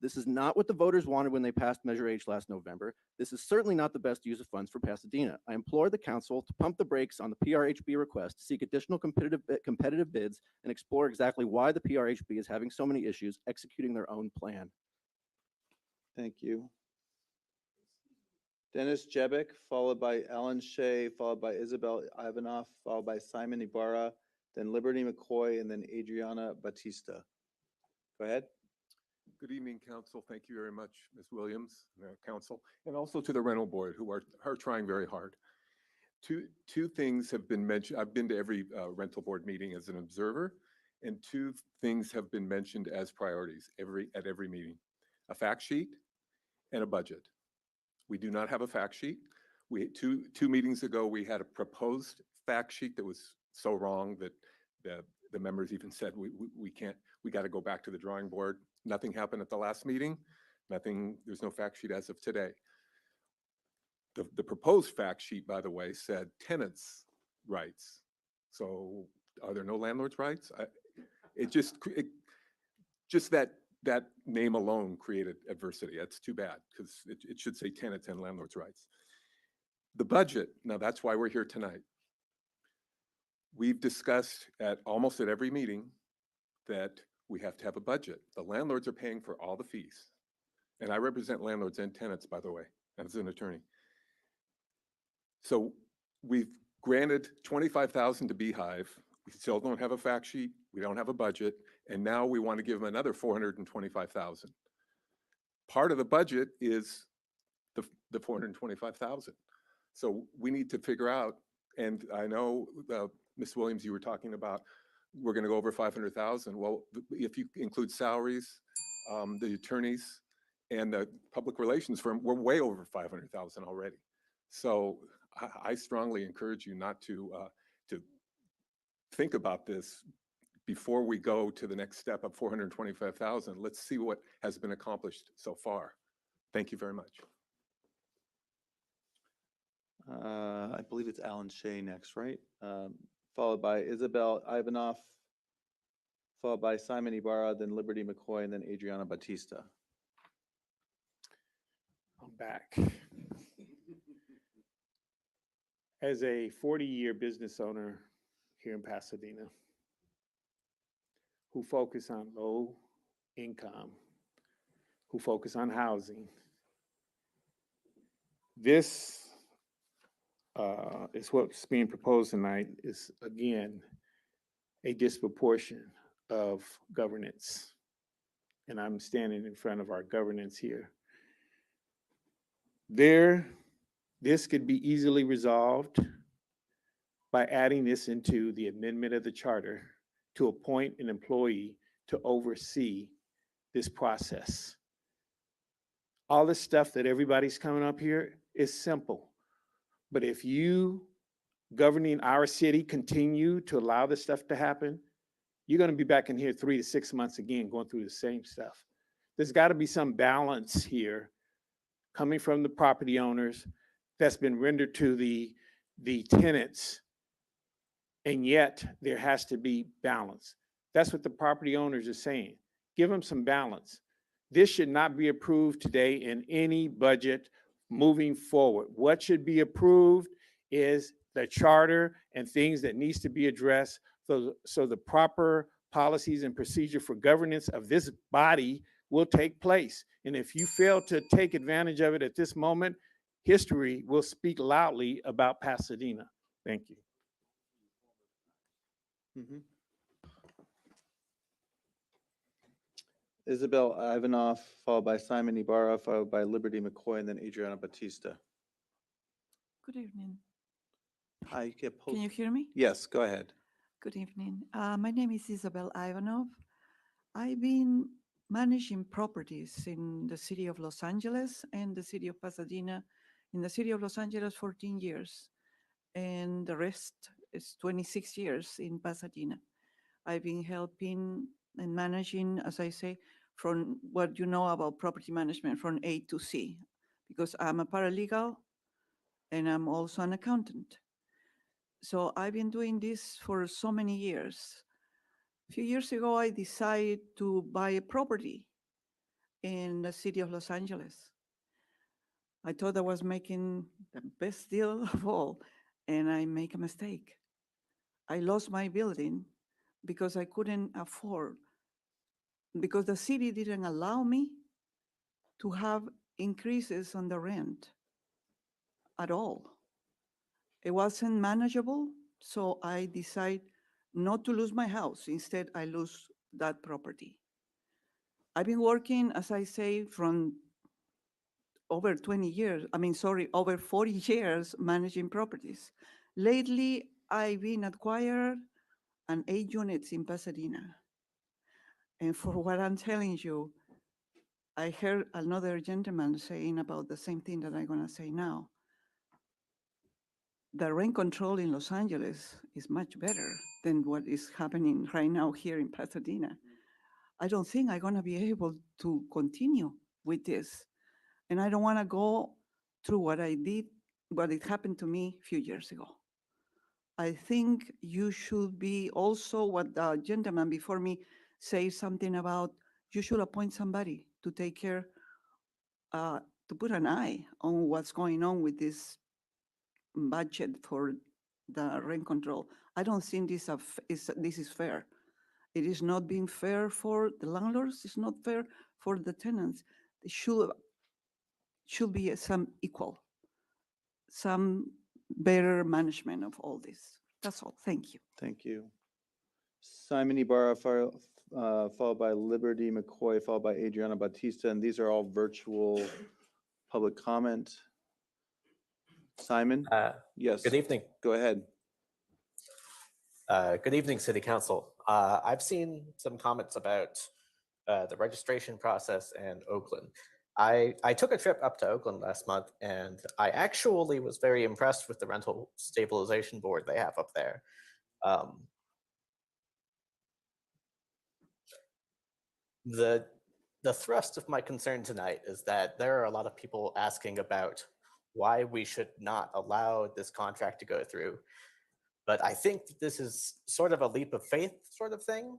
This is not what the voters wanted when they passed Measure H last November. This is certainly not the best use of funds for Pasadena. I implore the council to pump the brakes on the PRHB request, seek additional competitive bids, and explore exactly why the PRHB is having so many issues executing their own plan. Thank you. Dennis Jebick, followed by Alan Shea, followed by Isabel Ivanoff, followed by Simon Ibarra, then Liberty McCoy, and then Adriana Batista. Go ahead. Good evening, Council. Thank you very much, Ms. Williams, Council, and also to the rental board who are trying very hard. Two things have been mentioned. I've been to every rental board meeting as an observer, and 2 things have been mentioned as priorities at every meeting: a fact sheet and a budget. We do not have a fact sheet. Two meetings ago, we had a proposed fact sheet that was so wrong that the members even said we can't. We got to go back to the drawing board. Nothing happened at the last meeting. There's no fact sheet as of today. The proposed fact sheet, by the way, said tenants' rights. So are there no landlords' rights? Just that name alone created adversity. That's too bad, because it should say tenants and landlords' rights. The budget, now that's why we're here tonight. We've discussed almost at every meeting that we have to have a budget. The landlords are paying for all the fees. And I represent landlords and tenants, by the way, as an attorney. So we've granted $25,000 to Beehive. We still don't have a fact sheet. We don't have a budget. And now we want to give them another $425,000. Part of the budget is the $425,000. So we need to figure out, and I know, Ms. Williams, you were talking about, we're going to go over 500,000. Well, if you include salaries, the attorneys, and the public relations firm, we're way over 500,000 already. So I strongly encourage you not to think about this before we go to the next step of 425,000. Let's see what has been accomplished so far. Thank you very much. I believe it's Alan Shea next, right? Followed by Isabel Ivanoff, followed by Simon Ibarra, then Liberty McCoy, and then Adriana Batista. I'm back. As a 40-year business owner here in Pasadena, who focus on low income, who focus on housing, this is what's being proposed tonight is, again, a disproportion of governance. And I'm standing in front of our governance here. This could be easily resolved by adding this into the amendment of the charter to appoint an employee to oversee this process. All this stuff that everybody's coming up here is simple. But if you, governing our city, continue to allow this stuff to happen, you're going to be back in here 3 to 6 months again going through the same stuff. there's got to be some balance here coming from the property owners that's been rendered to the tenants. And yet there has to be balance. That's what the property owners are saying. Give them some balance. This should not be approved today in any budget moving forward. What should be approved is the charter and things that needs to be addressed so the proper policies and procedure for governance of this body will take place. And if you fail to take advantage of it at this moment, history will speak loudly about Pasadena. Thank you. Mhm. Isabel Ivanov, followed by Simon Ibarra, followed by Liberty McCoy, and then Adriana Batista. Good evening. Hi, Can you hear me? Yes, go ahead. Good evening. My name is Isabel Ivanov. I've been managing properties in the city of Los Angeles and the city of Pasadena. In the city of Los Angeles, 14 years, and the rest is 26 years in Pasadena. I've been helping and managing, as I say, from what you know about property management from A to C, because I'm a paralegal and I'm also an accountant. So I've been doing this for so many years. A few years ago, I decided to buy a property in the city of Los Angeles. I thought I was making the best deal of all, and I make a mistake. I lost my building because I couldn't afford, because the city didn't allow me to have increases on the rent at all. It wasn't manageable, so I decided not to lose my house. Instead, I lose that property. I've been working, as I say, from over 20 years, over 40 years managing properties. Lately, I've been acquired an 8 units in Pasadena. And for what I'm telling you, I heard another gentleman saying about the same thing that I'm gonna say now. The rent control in Los Angeles is much better than what is happening right now here in Pasadena. I don't think I'm gonna be able to continue with this. And I don't wanna go through what I did, what it happened to me a few years ago. I think you should be also what the gentleman before me say something about, you should appoint somebody to take care, to put an eye on what's going on with this budget for the rent control. I don't think this is fair. It is not being fair for the landlords. It's not fair for the tenants. It should be some equal, some better management of all this. That's all. Thank you. Thank you. Simon Ibarra, followed by Liberty McCoy, followed by Adriana Batista, and these are all virtual public comment. Simon? Yes. Good evening. Go ahead. Good evening, City Council. I've seen some comments about the registration process and Oakland. I took a trip up to Oakland last month, and I actually was very impressed with the rental stabilization board they have up there. The thrust of my concern tonight is that there are a lot of people asking about why we should not allow this contract to go through. But I think that this is sort of a leap of faith sort of thing.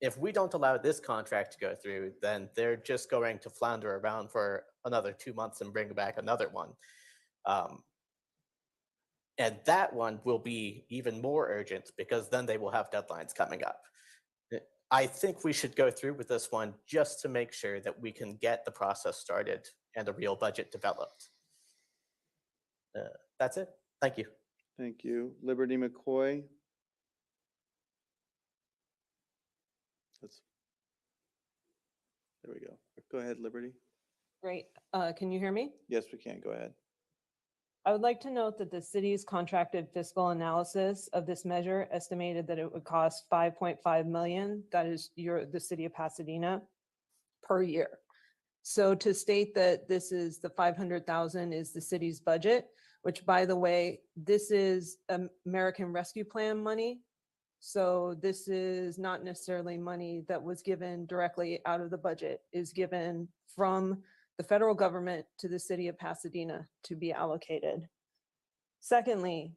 If we don't allow this contract to go through, then they're just going to flounder around for another 2 months and bring back another one. And that one will be even more urgent because then they will have deadlines coming up. I think we should go through with this one just to make sure that we can get the process started and a real budget developed. That's it. Thank you. Thank you. Liberty McCoy. There we go. Go ahead, Liberty. Great. Can you hear me? Yes, we can. Go ahead. I would like to note that the city's contracted fiscal analysis of this measure estimated that it would cost 5.5 million. That is the city of Pasadena per year. So to state that this is the 500,000 is the city's budget, which by the way, this is American Rescue Plan money. So this is not necessarily money that was given directly out of the budget, is given from the federal government to the city of Pasadena to be allocated. Secondly,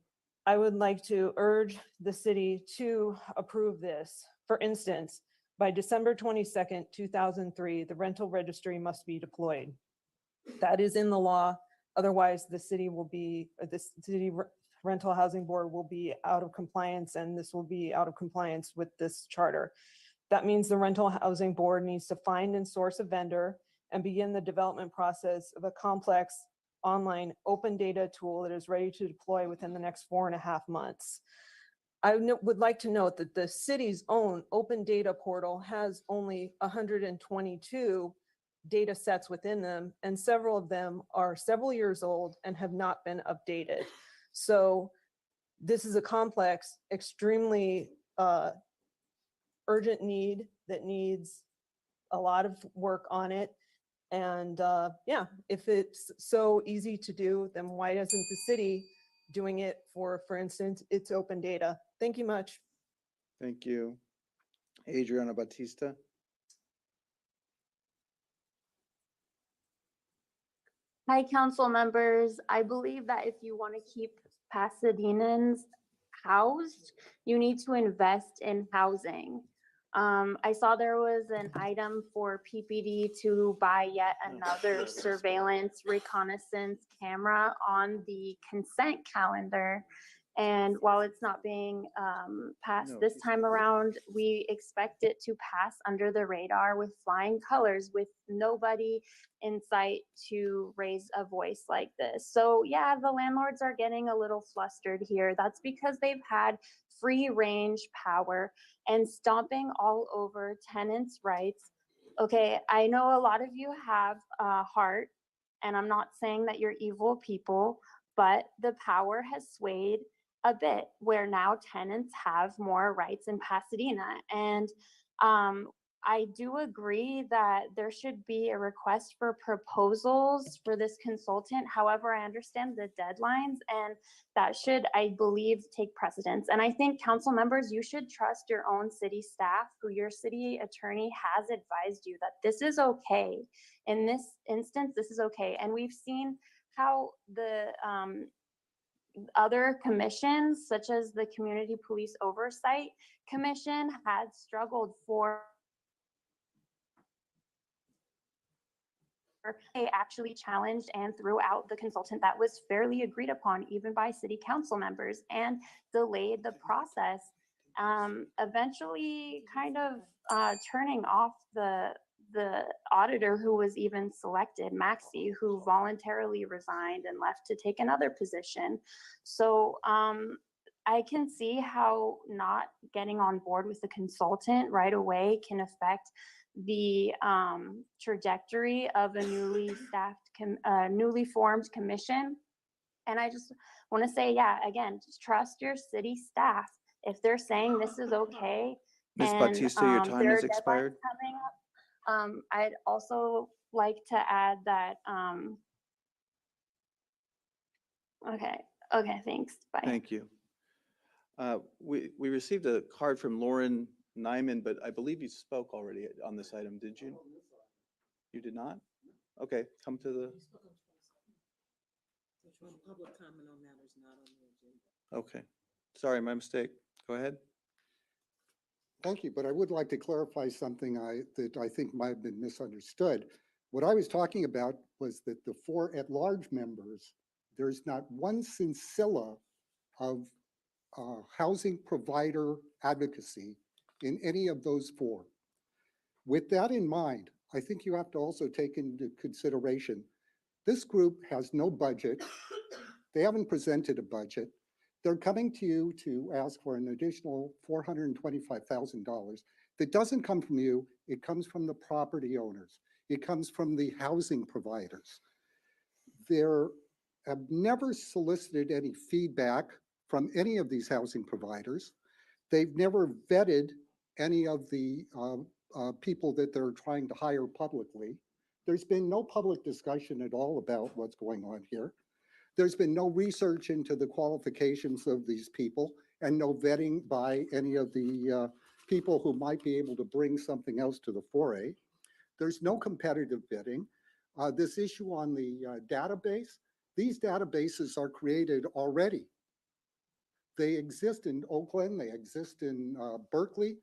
I would like to urge the city to approve this. For instance, by December 22nd, 2003, the rental registry must be deployed. That is in the law. Otherwise, the city will be, the city rental housing board will be out of compliance, and this will be out of compliance with this charter. That means the rental housing board needs to find and source a vendor and begin the development process of a complex online open data tool that is ready to deploy within the next 4.5 months. I would like to note that the city's own open data portal has only 122 data sets within them, and several of them are several years old and have not been updated. So this is a complex, extremely urgent need that needs a lot of work on it. And yeah, if it's so easy to do, then why isn't the city doing it for instance, its open data? Thank you much. Thank you. Adriana Batista. Hi, council members. I believe that if you want to keep Pasadenans housed, you need to invest in housing. I saw there was an item for PPD to buy yet another surveillance reconnaissance camera on the consent calendar. And while it's not being passed this time around, we expect it to pass under the radar with flying colors, with nobody in sight to raise a voice like this. So yeah, the landlords are getting a little flustered here. That's because they've had free range power and stomping all over tenants' rights. Okay, I know a lot of you have a heart, and I'm not saying that you're evil people, but the power has swayed a bit where now tenants have more rights in Pasadena. And I do agree that there should be a request for proposals for this consultant. However, I understand the deadlines, and that should, I believe, take precedence. And I think council members, you should trust your own city staff, who your city attorney has advised you that this is okay. In this instance, this is okay. And we've seen how the other commissions, such as the Community Police Oversight Commission, had struggled for they actually challenged and threw out the consultant that was fairly agreed upon even by city council members, and delayed the process, eventually kind of turning off the auditor who was even selected, Maxie, who voluntarily resigned and left to take another position. So I can see how not getting on board with the consultant right away can affect the trajectory of a newly newly formed commission. And I just want to say, yeah, again, just trust your city staff. If they're saying this is okay, Ms. and Batista, your time there has are deadlines expired. coming up, I'd also like to add that, okay, thanks, bye. Thank you. We received a card from Lauren Nyman, but I believe you spoke already on this item, did you? You did not? Okay, come to the, Public comment on matters not on the agenda. okay. Sorry, my mistake. Go ahead. Thank you, but I would like to clarify something that I think might have been misunderstood. What I was talking about was that the 4 at-large members, there's not one scintilla of housing provider advocacy in any of those 4. With that in mind, I think you have to also take into consideration, this group has no budget. They haven't presented a budget. They're coming to you to ask for an additional $425,000. That doesn't come from you, it comes from the property owners. It comes from the housing providers. They have never solicited any feedback from any of these housing providers. They've never vetted any of the people that they're trying to hire publicly. There's been no public discussion at all about what's going on here. There's been no research into the qualifications of these people, and no vetting by any of the people who might be able to bring something else to the foray. There's no competitive bidding. This issue on the database, these databases are created already. They exist in Oakland, they exist in Berkeley.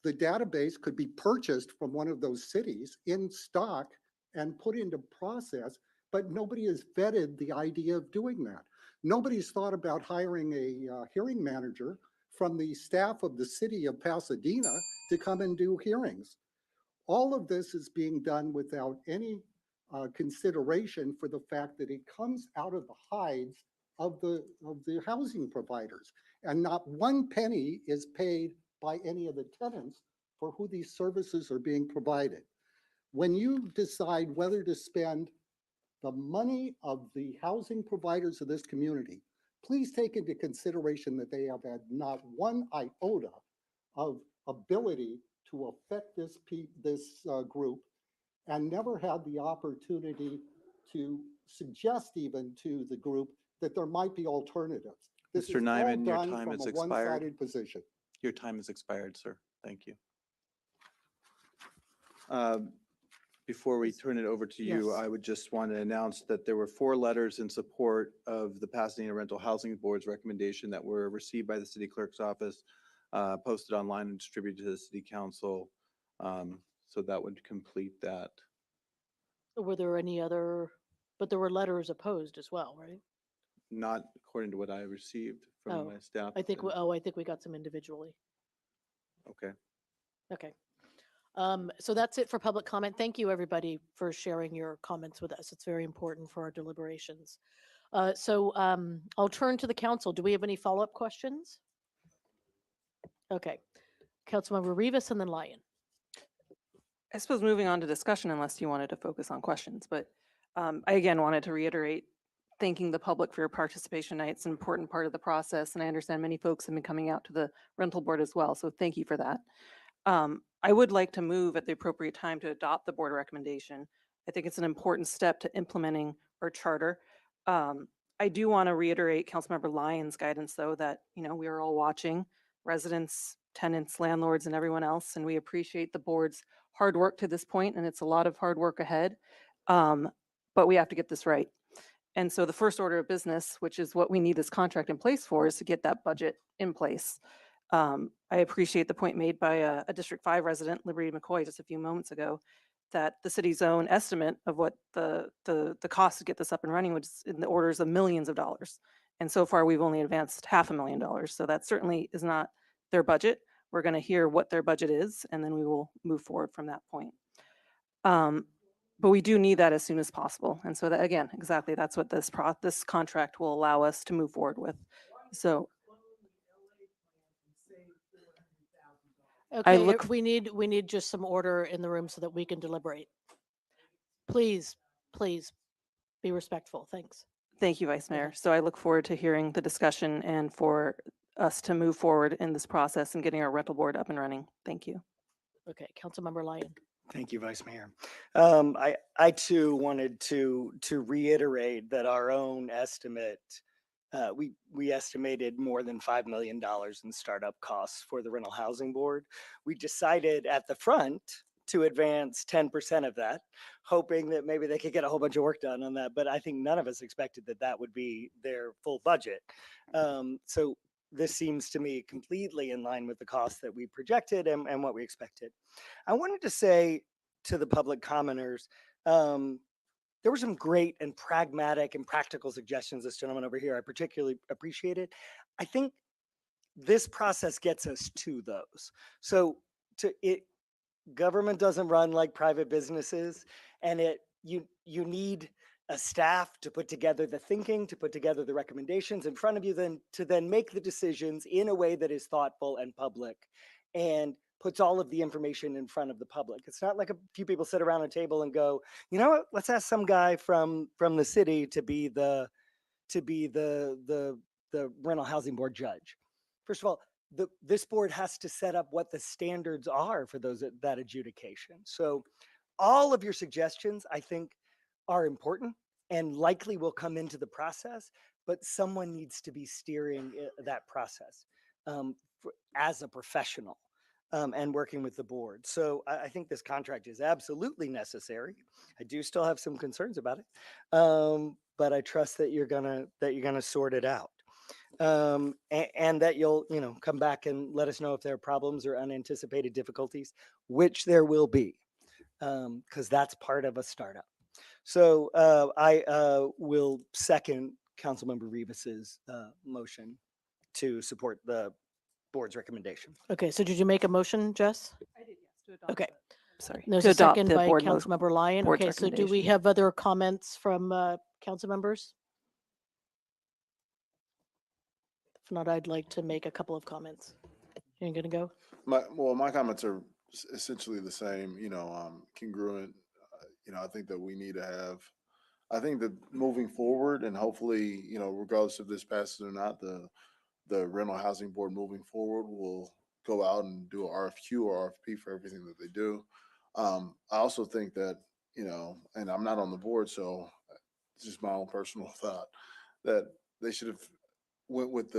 The database could be purchased from one of those cities in stock and put into process, but nobody has vetted the idea of doing that. Nobody's thought about hiring a hearing manager from the staff of the city of Pasadena to come and do hearings. All of this is being done without any consideration for the fact that it comes out of the hides of the housing providers, and not one penny is paid by any of the tenants for who these services are being provided. When you decide whether to spend the money of the housing providers of this community, please take into consideration that they have had not one iota of ability to affect this group, and never had the opportunity to suggest even to the group that there might be alternatives. This Mr. is Nyman, all your done time from has a expired. one-sided position. Your time has expired, sir. Thank you. Before we turn it over to you, Yes. I would just want to announce that there were 4 letters in support of the Pasadena Rental Housing Board's recommendation that were received by the city clerk's office, posted online and distributed to the city council. So that would complete that. Were there any other, but there were letters opposed as well, right? Not according to what I received from Oh, my staff. I think, I think we got some individually. Okay. Okay. So that's it for public comment. Thank you, everybody, for sharing your comments with us. It's very important for our deliberations. I'll turn to the council. Do we have any follow-up questions? Okay. Councilmember Rivas and then Lyon. I suppose moving on to discussion, unless you wanted to focus on questions, but I again wanted to reiterate thanking the public for your participation tonight. It's an important part of the process, and I understand many folks have been coming out to the rental board as well, so thank you for that. I would like to move at the appropriate time to adopt the board recommendation. I think it's an important step to implementing our charter. I do want to reiterate Councilmember Lyon's guidance, though, that we are all watching, residents, tenants, landlords, and everyone else, and we appreciate the board's hard work to this point, and it's a lot of hard work ahead, but we have to get this right. And so the first order of business, which is what we need this contract in place for, is to get that budget in place. I appreciate the point made by a District 5 resident, Liberty McCoy, just a few moments ago, that the city's own estimate of what the cost to get this up and running was in the orders of millions of dollars. And so far, we've only advanced $500,000. So that certainly is not their budget. We're going to hear what their budget is, and then we will move forward from that point. But we do need that as soon as possible. And so that, again, exactly, that's what this contract will allow us to move forward with. So Okay, we need just some order in the room so that we can deliberate. Please be respectful. Thanks. Thank you, Vice Mayor. So I look forward to hearing the discussion and for us to move forward in this process and getting our rental board up and running. Thank you. Okay, Councilmember Lyon. Thank you, Vice Mayor. I too wanted to reiterate that our own estimate, we estimated more than $5 million in startup costs for the Rental Housing Board. We decided at the front to advance 10% of that, hoping that maybe they could get a whole bunch of work done on that. But I think none of us expected that that would be their full budget. So this seems to me completely in line with the costs that we projected and what we expected. I wanted to say to the public commenters, there were some great and pragmatic and practical suggestions this gentleman over here. I particularly appreciate it. I think this process gets us to those. So government doesn't run like private businesses, and you need a staff to put together the thinking, to put together the recommendations in front of you, to then make the decisions in a way that is thoughtful and public and puts all of the information in front of the public. It's not like a few people sit around a table and go, you know what, let's ask some guy from the city to be the rental housing board judge. First of all, this board has to set up what the standards are for that adjudication. So all of your suggestions, I think, are important and likely will come into the process, but someone needs to be steering that process. as a professional and working with the board. So I think this contract is absolutely necessary. I do still have some concerns about it, but I trust that you're gonna sort it out. And that you'll, come back and let us know if there are problems or unanticipated difficulties, which there will be, because that's part of a startup. So I will second Councilmember Rivas's motion to support the board's recommendation. Okay, so did you make a motion, Jess? I did, yes, to adopt. Okay. Sorry. There's to a adopt second the by board Councilmember Lyon. board's Okay, so do we recommendation. have other comments from council members? If not, I'd like to make a couple of comments. You gonna go? My comments are essentially the same, congruent. I think that we need to have, I think that moving forward and hopefully, regardless if this passes or not, the rental housing board moving forward will go out and do an RFQ or RFP for everything that they do. I also think that, and I'm not on the board, so it's just my own personal thought, that they should have went with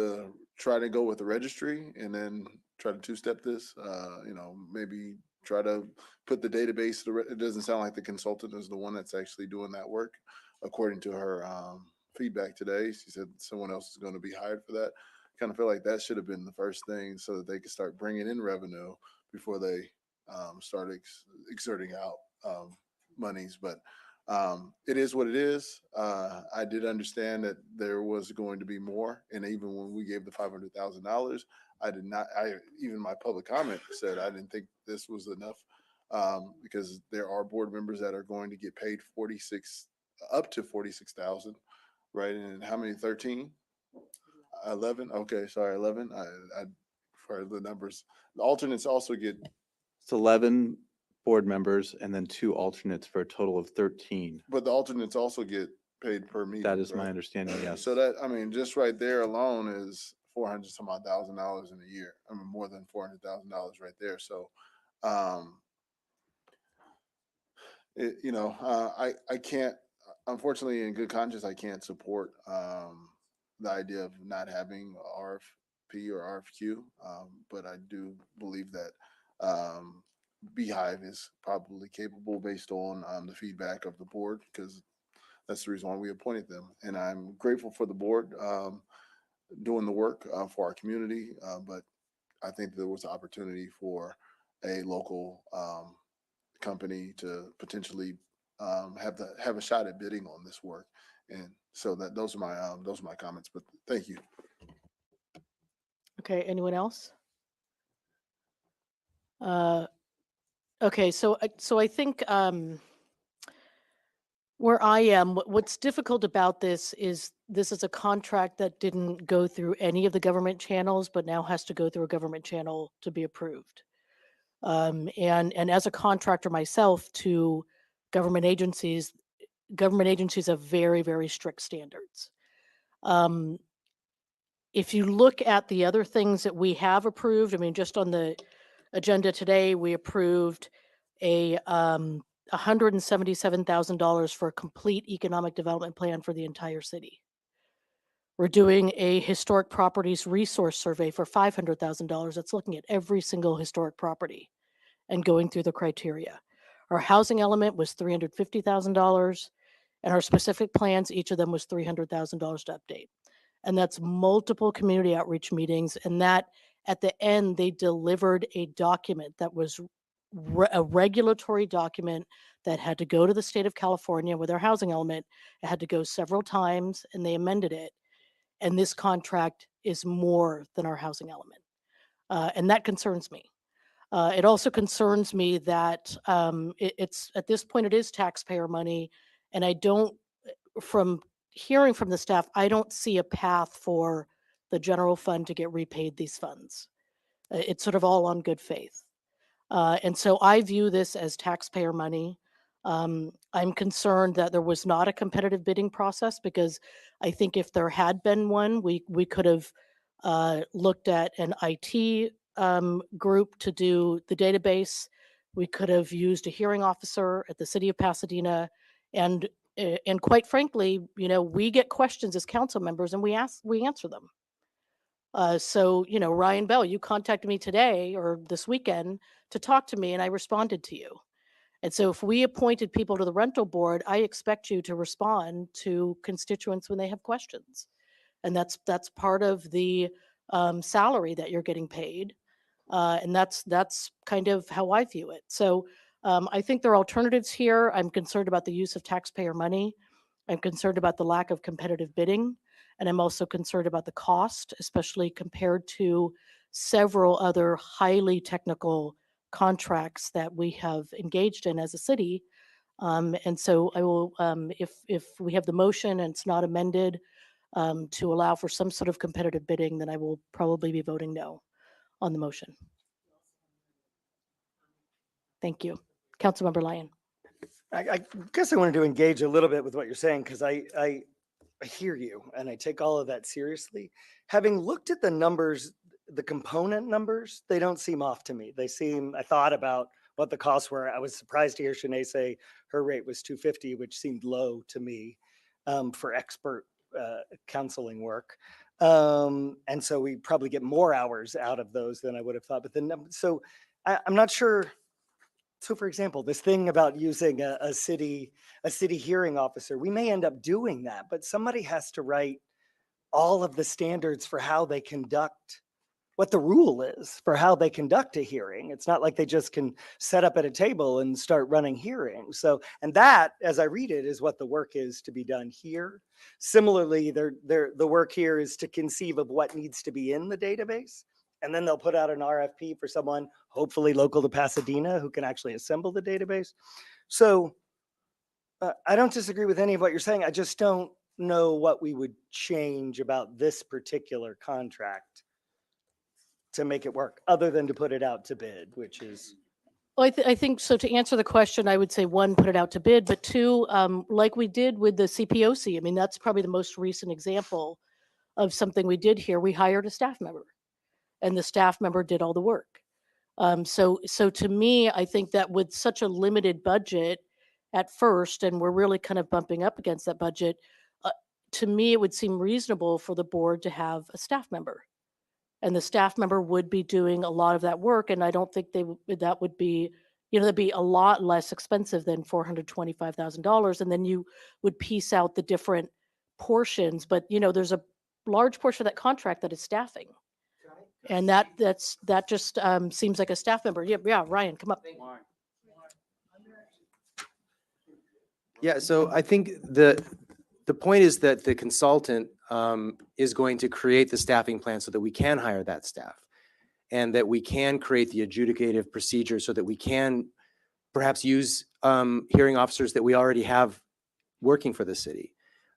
try to go with the registry and then try to two-step this, maybe try to put the database, it doesn't sound like the consultant is the one that's actually doing that work. According to her feedback today, she said someone else is going to be hired for that. Kind of feel like that should have been the first thing so that they could start bringing in revenue before they start exerting out monies. But it is what it is. I did understand that there was going to be more, and even when we gave the $500,000, I did not. Even my public comment said I didn't think this was enough because there are board members that are going to get paid up to 46,000, right? And how many? 13, 11. Okay, sorry, 11. I for the numbers. The alternates also get. It's 11 board members and then 2 alternates for a total of 13. But the alternates also get paid per meeting. That is my right? understanding, yes. So that, just right there alone is $400,000 in a year. More than $400,000 right there. So, I can't, unfortunately, in good conscience, I can't support the idea of not having RFP or RFQ. But I do believe that Beehive is probably capable based on the feedback of the board, because that's the reason why we appointed them. And I'm grateful for the board doing the work for our community. But I think there was an opportunity for a local company to potentially have a shot at bidding on this work. And so those are my comments. But thank you. Okay, anyone else? Okay, so I think where I am, what's difficult about this is a contract that didn't go through any of the government channels, but now has to go through a government channel to be approved. And as a contractor myself to government agencies have very, very strict standards. If you look at the other things that we have approved, just on the agenda today, we approved a $177,000 for a complete economic development plan for the entire city. We're doing a historic properties resource survey for $500,000 that's looking at every single historic property and going through the criteria. Our housing element was $350,000, and our specific plans, each of them was $300,000 to update. And that's multiple community outreach meetings, and that at the end, they delivered a document that was a regulatory document that had to go to the state of California with our housing element. It had to go several times, and they amended it. And this contract is more than our housing element. And that concerns me. It also concerns me that it's at this point, it is taxpayer money. And I don't, from hearing from the staff, I don't see a path for the general fund to get repaid these funds. It's sort of all on good faith. And so I view this as taxpayer money. I'm concerned that there was not a competitive bidding process, because I think if there had been one, we could have looked at an IT group to do the database. We could have used a hearing officer at the city of Pasadena. And quite frankly, we get questions as council members and we answer them. So, you know, Ryan Bell, you contacted me today or this weekend to talk to me, and I responded to you. And so if we appointed people to the rental board, I expect you to respond to constituents when they have questions. And that's part of the salary that you're getting paid. And that's kind of how I view it. So I think there are alternatives here. I'm concerned about the use of taxpayer money. I'm concerned about the lack of competitive bidding. And I'm also concerned about the cost, especially compared to several other highly technical contracts that we have engaged in as a city. And so I will, if we have the motion and it's not amended to allow for some sort of competitive bidding, then I will probably be voting no on the motion. Thank you. Councilmember Lyon. I guess I wanted to engage a little bit with what you're saying because I hear you and I take all of that seriously. Having looked at the numbers, the component numbers, they don't seem off to me. They seem, I thought about what the costs were. I was surprised to hear Shanae say her rate was $250, which seemed low to me for expert counseling work. And so we probably get more hours out of those than I would have thought. But then, so I'm not sure. So for example, this thing about using a city hearing officer, we may end up doing that, but somebody has to write all of the standards for how they conduct, what the rule is for how they conduct a hearing. It's not like they just can set up at a table and start running hearings. So, and that, as I read it, is what the work is to be done here. Similarly, the work here is to conceive of what needs to be in the database. And then they'll put out an RFP for someone, hopefully local to Pasadena, who can actually assemble the database. So I don't disagree with any of what you're saying. I just don't know what we would change about this particular contract to make it work, other than to put it out to bid, which is. Well, I think so. To answer the question, I would say one, put it out to bid, but two, like we did with the CPOC. I mean, that's probably the most recent example of something we did here. We hired a staff member, and the staff member did all the work. So to me, I think that with such a limited budget at first, and we're really kind of bumping up against that budget, to me, it would seem reasonable for the board to have a staff member. And the staff member would be doing a lot of that work. And I don't think that would be, you know, that'd be a lot less expensive than $425,000. And then you would piece out the different portions. But, you know, there's a large portion of that contract that is staffing. And that just seems like a staff member. Yeah, Ryan, come up. Yeah, so I think the point is that the consultant is going to create the staffing plan so that we can hire that staff and that we can create the adjudicative procedure so that we can perhaps use hearing officers that we already have working for the city.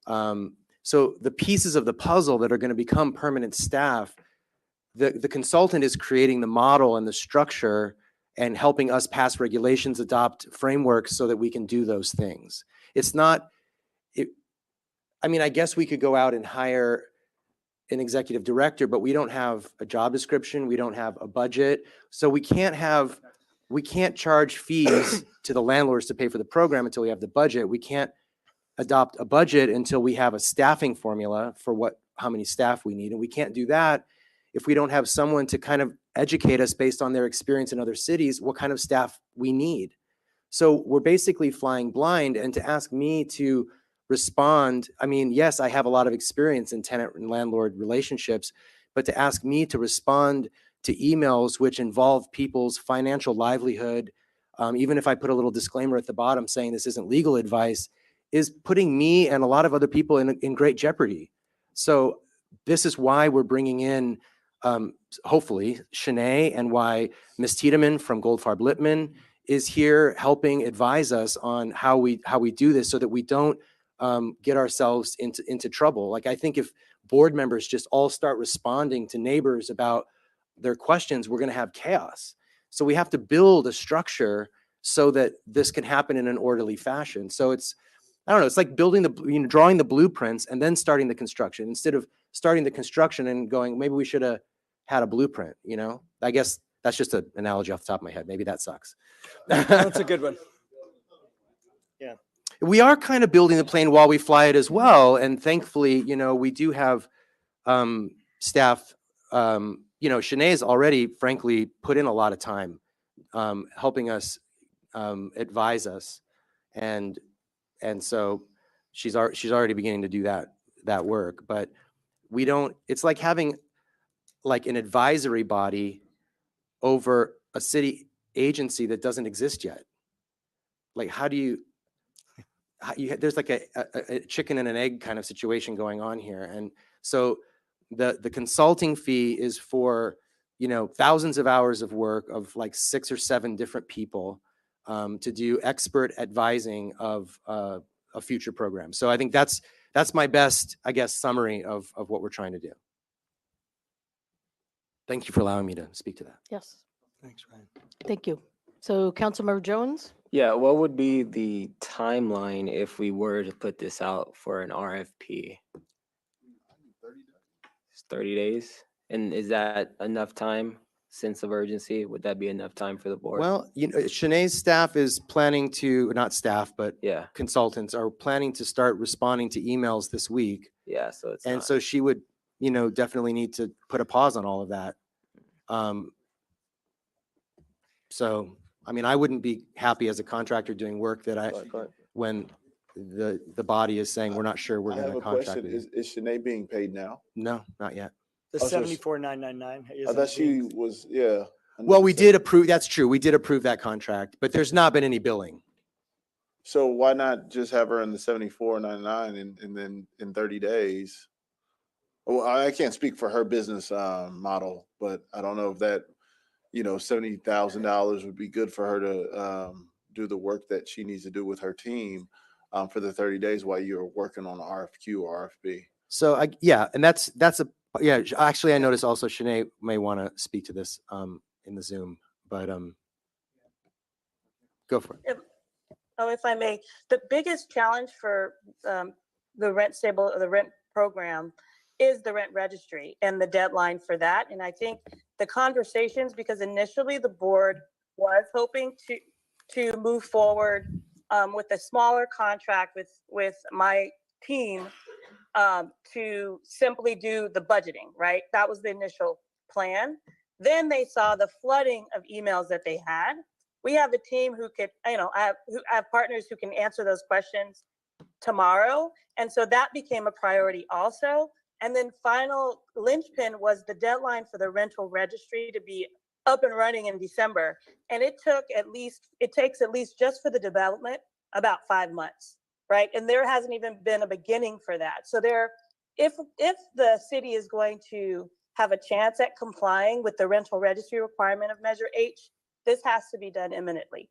So the pieces of the puzzle that are going to become permanent staff, the consultant is creating the model and the structure and helping us pass regulations, adopt frameworks so that we can do those things. It's not, I mean, I guess we could go out and hire an executive director, but we don't have a job description. We don't have a budget. So we can't charge fees to the landlords to pay for the program until we have the budget. We can't adopt a budget until we have a staffing formula for how many staff we need. And we can't do that if we don't have someone to kind of educate us based on their experience in other cities, what kind of staff we need. So we're basically flying blind. And to ask me to respond, I mean, yes, I have a lot of experience in tenant and landlord relationships, but to ask me to respond to emails which involve people's financial livelihood, even if I put a little disclaimer at the bottom saying this isn't legal advice, is putting me and a lot of other people in great jeopardy. So this is why we're bringing in, hopefully, Shanae, and why Ms. Tiedemann from Goldfarb Lippman is here helping advise us on how we do this so that we don't get ourselves into trouble. Like, I think if board members just all start responding to neighbors about their questions, we're going to have chaos. So we have to build a structure so that this can happen in an orderly fashion. So it's, I don't know, it's like building drawing the blueprints and then starting the construction instead of starting the construction and going, maybe we should have had a blueprint, you know? I guess that's just an analogy off the top of my head. Maybe that sucks. That's a good one. Yeah. We are kind of building the plane while we fly it as well. And thankfully, you know, we do have staff you know, Shanae's already frankly put in a lot of time helping us advise us. And so she's already beginning to do that work. But we don't, it's like having like an advisory body over a city agency that doesn't exist yet. Like, how do you, there's like a chicken and an egg kind of situation going on here. And so the consulting fee is for, you know, thousands of hours of work of like 6 or 7 different people to do expert advising of a future program. So I think that's my best, I guess, summary of what we're trying to do. Thank you for allowing me to speak to that. Yes, Thanks, Ryan. thank you. So Councilmember Jones? Yeah, what would be the timeline if we were to put this out for an RFP? 30 days? And is that enough time, sense of urgency? Would that be enough time for the board? Well, you know, Shanae's staff is planning to, not staff, but Yeah, consultants are planning to start responding to emails this week. yeah, so it's And not. so she would, you know, definitely need to put a pause on all of that. So, I mean, I wouldn't be happy as a contractor doing work that when the body is saying, we're not sure we're I going have to a contract question. with you. Is Shanae being paid now? No, not yet. The Oh, so she- 74,999. I thought she was, yeah. I know Well, you we said- did approve, that's true. We did approve that contract, but there's not been any billing. So why not just have her in the 74.99 and then in 30 days? Well, I can't speak for her business model, but I don't know if that, you know, $70,000 would be good for her to do the work that she needs to do with her team for the 30 days while you're working on RFQ or RFP. So yeah, and that's yeah, actually I noticed also Shanae may want to speak to this in the Zoom, but go for it. Oh, if I may, the biggest challenge for the rent program is the rent registry and the deadline for that. And I think the conversations, because initially the board was hoping to move forward with a smaller contract with my team to simply do the budgeting, right? That was the initial plan. Then they saw the flooding of emails that they had. We have a team who could, you know, I have partners who can answer those questions tomorrow. And so that became a priority also. And then final linchpin was the deadline for the rental registry to be up and running in December. And it takes at least just for the development about 5 months, right? And there hasn't even been a beginning for that. So if the city is going to have a chance at complying with the rental registry requirement of Measure H, this has to be done imminently.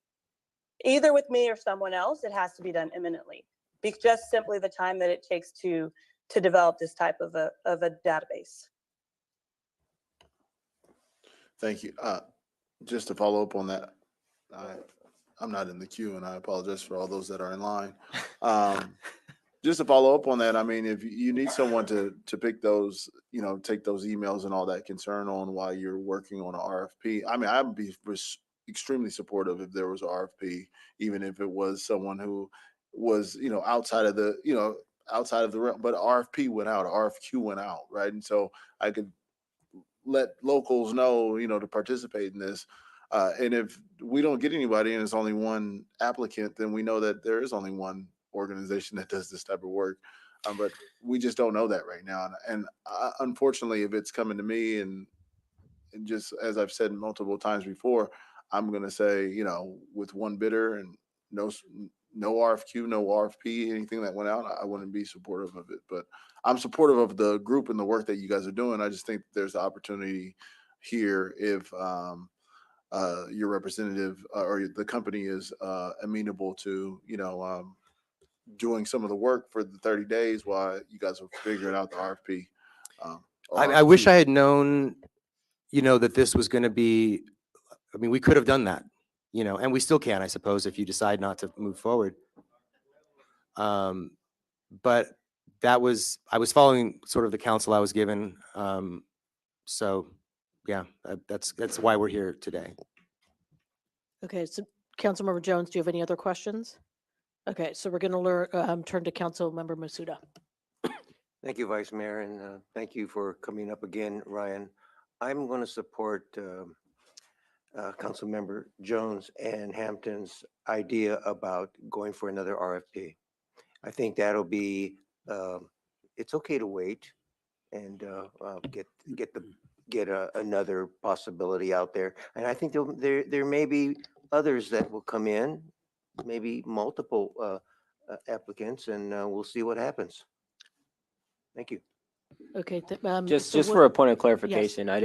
Either with me or someone else, it has to be done imminently. Because just simply the time that it takes to develop this type of a database. Thank you. Just to follow up on that, I'm not in the queue and I apologize for all those that are in line. Just to follow up on that, I mean, if you need someone to pick those, you know, take those emails and all that concern on while you're working on an RFP, I mean, I'd be extremely supportive if there was an RFP, even if it was someone who was, you know, outside of the realm, but RFP went out, RFQ went out, right? And so I could let locals know, you know, to participate in this. And if we don't get anybody and it's only one applicant, then we know that there is only one organization that does this type of work. But we just don't know that right now. And unfortunately, if it's coming to me and just as I've said multiple times before, I'm going to say, you know, with one bidder and no RFQ, no RFP, anything that went out, I wouldn't be supportive of it. But I'm supportive of the group and the work that you guys are doing. I just think there's an opportunity here if your representative or the company is amenable to, you know, doing some of the work for the 30 days while you guys are figuring out the RFP. I wish I had known, you know, that this was going to be, I mean, we could have done that, you know, and we still can, I suppose, if you decide not to move forward. But I was following sort of the counsel I was given. So yeah, that's why we're here today. Okay, so Councilmember Jones, do you have any other questions? Okay, so we're going to turn to Councilmember Masuda. Thank you, Vice Mayor, and thank you for coming up again, Ryan. I'm going to support Councilmember Jones and Hampton's idea about going for another RFP. I think that'll be, it's okay to wait and get another possibility out there. And I think there may be others that will come in, maybe multiple applicants, and we'll see what happens. Thank you. Okay. Just so for a what- point of yes. clarification, I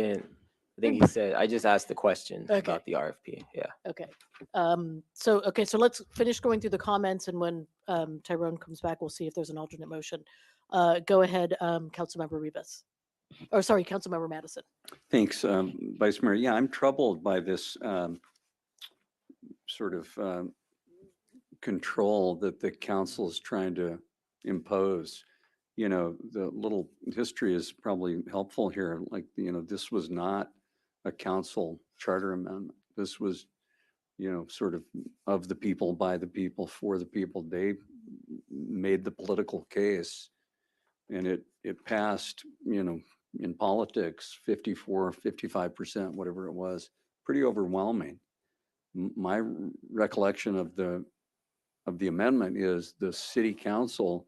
think he said, I just asked the question Okay. about the RFP. Yeah. Okay. So let's finish going through the comments, and when Tyrone comes back, we'll see if there's an alternate motion. Go ahead, Councilmember Rivas. Or sorry, Councilmember Madison. Thanks, Vice Mayor. Yeah, I'm troubled by this sort of control that the council is trying to impose. You know, the little history is probably helpful here. Like, you know, this was not a council charter amendment. This was, you know, sort of the people, by the people, for the people. They made the political case, and it passed, you know, in politics, 54, 55%, whatever it was, pretty overwhelming. My recollection of the amendment is the city council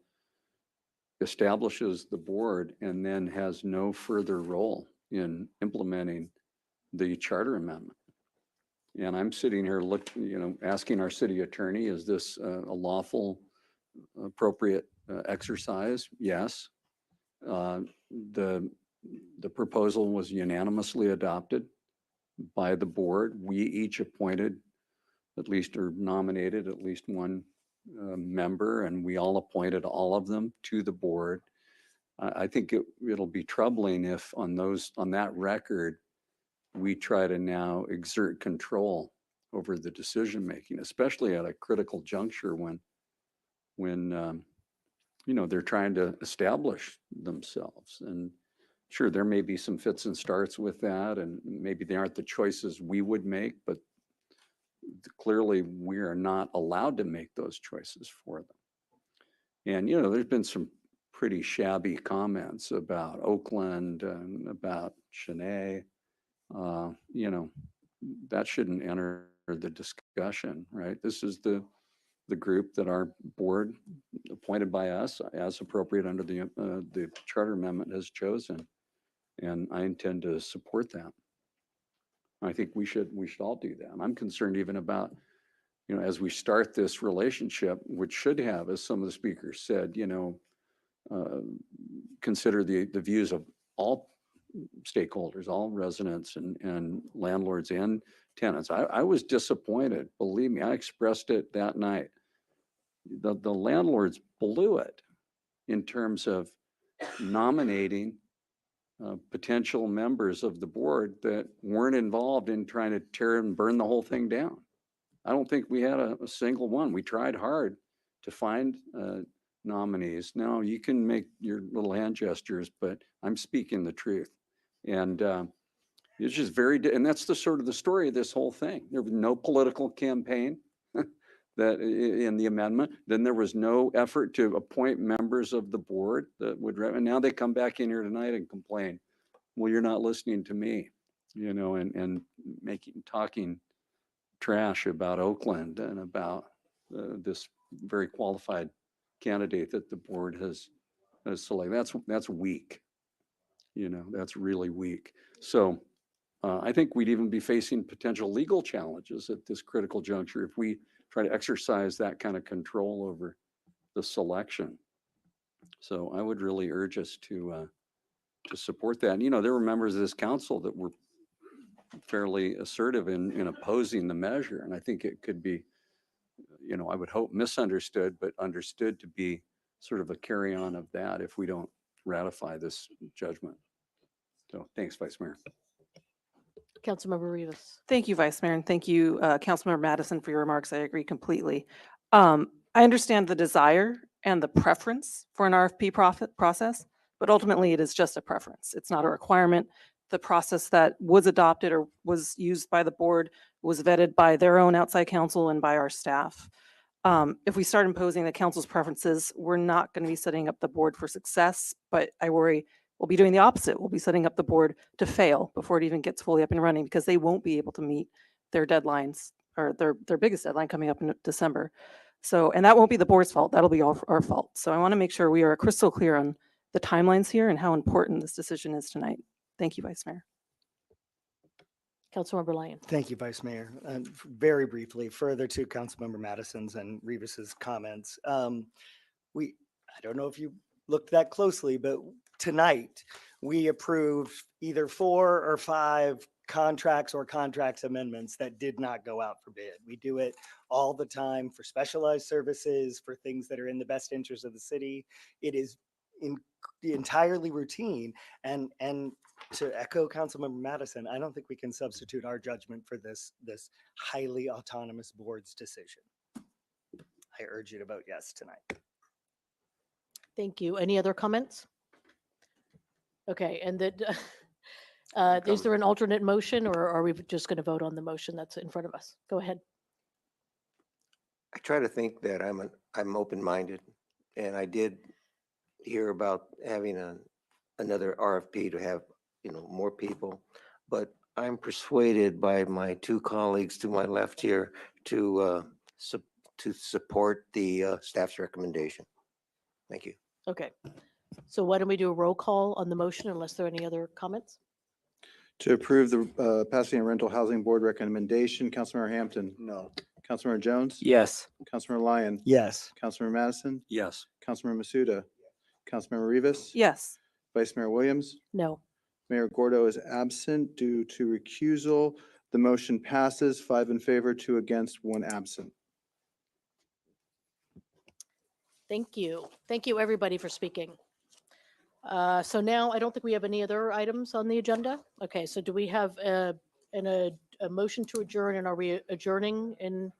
establishes the board and then has no further role in implementing the charter amendment. And I'm sitting here asking our city attorney, is this a lawful, appropriate exercise? Yes. The proposal was unanimously adopted by the board. We each appointed at least, or nominated at least one member, and we all appointed all of them to the board. I think it'll be troubling if on that record, we try to now exert control over the decision making, especially at a critical juncture when you know, they're trying to establish themselves. And sure, there may be some fits and starts with that, and maybe they aren't the choices we would make, but clearly we are not allowed to make those choices for them. And, you know, there's been some pretty shabby comments about Oakland and about Cheney. You know, that shouldn't enter the discussion, right? This is the group that our board, appointed by us as appropriate under the charter amendment, has chosen. And I intend to support that. I think we should all do that. I'm concerned even about, you know, as we start this relationship, which should have, as some of the speakers said, you know, consider the views of all stakeholders, all residents and landlords and tenants. I was disappointed. Believe me, I expressed it that night. The landlords blew it in terms of nominating potential members of the board that weren't involved in trying to tear and burn the whole thing down. I don't think we had a single one. We tried hard to find nominees. Now, you can make your little hand gestures, but I'm speaking the truth. And it's just and that's the sort of the story of this whole thing. There was no political campaign that in the amendment. Then there was no effort to appoint members of the board that would, and now they come back in here tonight and complain, well, you're not listening to me, you know, and talking trash about Oakland and about this very qualified candidate that the board has selected. That's weak. You know, that's really weak. So I think we'd even be facing potential legal challenges at this critical juncture if we try to exercise that kind of control over the selection. So I would really urge us to support that. And, you know, there were members of this council that were fairly assertive in opposing the measure. And I think it could be, you know, I would hope misunderstood, but understood to be sort of a carry on of that if we don't ratify this judgment. So thanks, Vice Mayor. Councilmember Rivas. Thank you, Vice Mayor, and thank you, Councilmember Madison, for your remarks. I agree completely. I understand the desire and the preference for an RFP process, but ultimately it is just a preference. It's not a requirement. The process that was adopted or was used by the board was vetted by their own outside counsel and by our staff. If we start imposing the council's preferences, we're not going to be setting up the board for success, but I worry we'll be doing the opposite. We'll be setting up the board to fail before it even gets fully up and running because they won't be able to meet their deadlines or their biggest deadline coming up in December. So, and that won't be the board's fault. That'll be all our fault. So I want to make sure we are crystal clear on the timelines here and how important this decision is tonight. Thank you, Vice Mayor. Councilmember Lyon. Thank you, Vice Mayor. And very briefly, further to Councilmember Madison's and Revis's comments, I don't know if you looked that closely, but tonight we approved either 4 or 5 contracts or contracts amendments that did not go out for bid. We do it all the time for specialized services, for things that are in the best interest of the city. It is entirely routine. And to echo Councilmember Madison, I don't think we can substitute our judgment for this highly autonomous board's decision. I urge you to vote yes tonight. Thank you. Any other comments? Okay, and then, is there an alternate motion or are we just going to vote on the motion that's in front of us? Go ahead. I try to think that I'm open-minded, and I did hear about having another RFP to have, more people, but I'm persuaded by my 2 colleagues to my left here to support the staff's recommendation. Thank you. Okay, so why don't we do a roll call on the motion unless there are any other comments? To approve the Pasadena Rental Housing Board recommendation, Councilmember Hampton. No. Councilmember Jones. Yes. Councilmember Lyon. Yes. Councilmember Madison. Yes. Councilmember Masuda. Councilmember Rivas. Yes. Vice Mayor Williams. No. Mayor Gordo is absent due to recusal. The motion passes 5 in favor, 2 against, 1 absent. Thank you. Thank you, everybody, for speaking. So now I don't think we have any other items on the agenda. Okay, so do we have a motion to adjourn, and are we adjourning in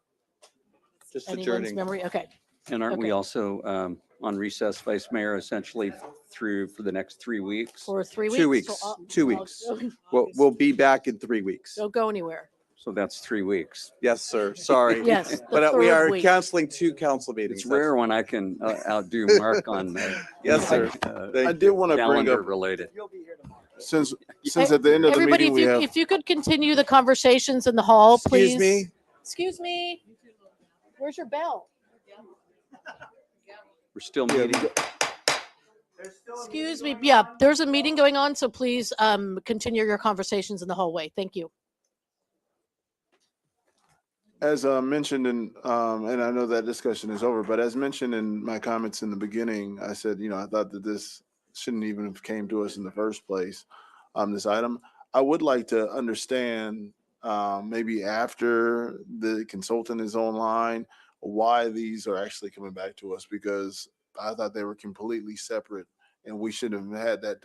Just anyone's adjourning. memory? Okay. And aren't we Okay. also on recess, Vice Mayor, essentially for the next 3 weeks? For 3 weeks? 2 So weeks. I'll- 2 I'll- weeks. We'll be back in 3 weeks. Don't go anywhere. So that's 3 weeks. Yes, sir. Sorry. Yes, the But we third are week. canceling 2 council meetings. It's rare when I can outdo Mark on Yes, sir. I did want to bring calendar up, related. since at the end of the Everybody, meeting, we have. if you could continue the conversations in the hall, please. Excuse me. Excuse me. Where's your bell? We're still meeting. Excuse me. Yeah, there's a meeting going on, so please continue your conversations in the hallway. Thank you. As mentioned and I know that discussion is over, but as mentioned in my comments in the beginning, I said, I thought that this shouldn't even have came to us in the first place, this item. I would like to understand, maybe after the consultant is online, why these are actually coming back to us, because I thought they were completely separate and we should have had that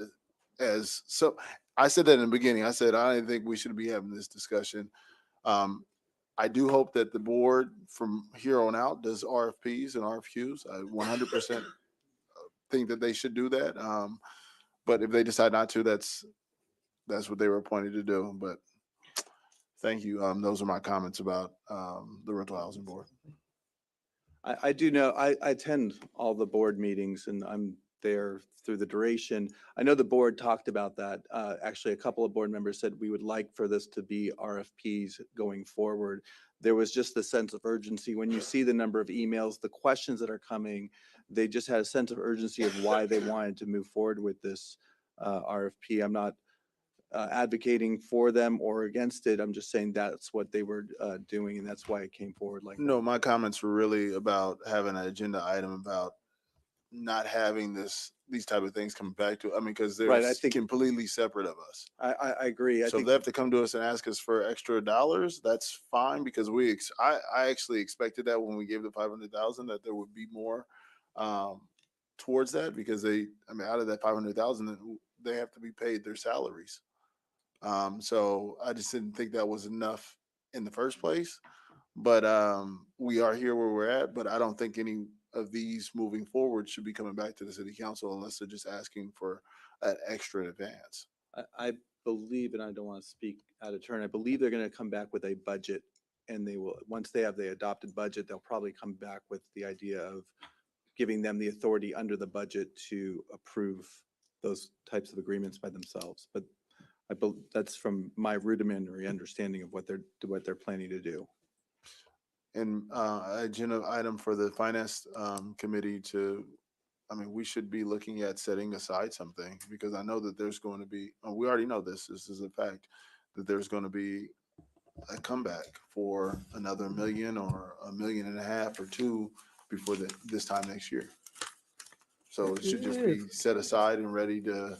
so I said that in the beginning. I said, I didn't think we should be having this discussion. I do hope that the board from here on out does RFPs and RFQs. I 100% think that they should do that. But if they decide not to, that's what they were appointed to do. But thank you. Those are my comments about the rental housing board. I do know, I attend all the board meetings and I'm there through the duration. I know the board talked about that. Actually, a couple of board members said we would like for this to be RFPs going forward. There was just the sense of urgency. When you see the number of emails, the questions that are coming, they just had a sense of urgency of why they wanted to move forward with this RFP. I'm not advocating for them or against it. I'm just saying that's what they were doing and that's why it came forward like that. No, my comments were really about having an agenda item about not having these type of things come back to, because they're Right, I think- completely separate of us. I agree. I So if think they have to come to us and ask us for extra dollars, that's fine, because I actually expected that when we gave the 500,000 that there would be more towards that, because out of that 500,000 they have to be paid their salaries. So I just didn't think that was enough in the first place. But we are here where we're at, but I don't think any of these moving forward should be coming back to the city council unless they're just asking for an extra in advance. I believe, and I don't want to speak out of turn, I believe they're going to come back with a budget and they will, once they have the adopted budget, they'll probably come back with the idea of giving them the authority under the budget to approve those types of agreements by themselves. But that's from my rudimentary understanding of what they're planning to do. And agenda item for the finance committee to, I mean, we should be looking at setting aside something, because I know that there's going to be, we already know this is a fact, that there's going to be a comeback for another million or $1.5 million or two before this time next year. So it should just be set aside and ready to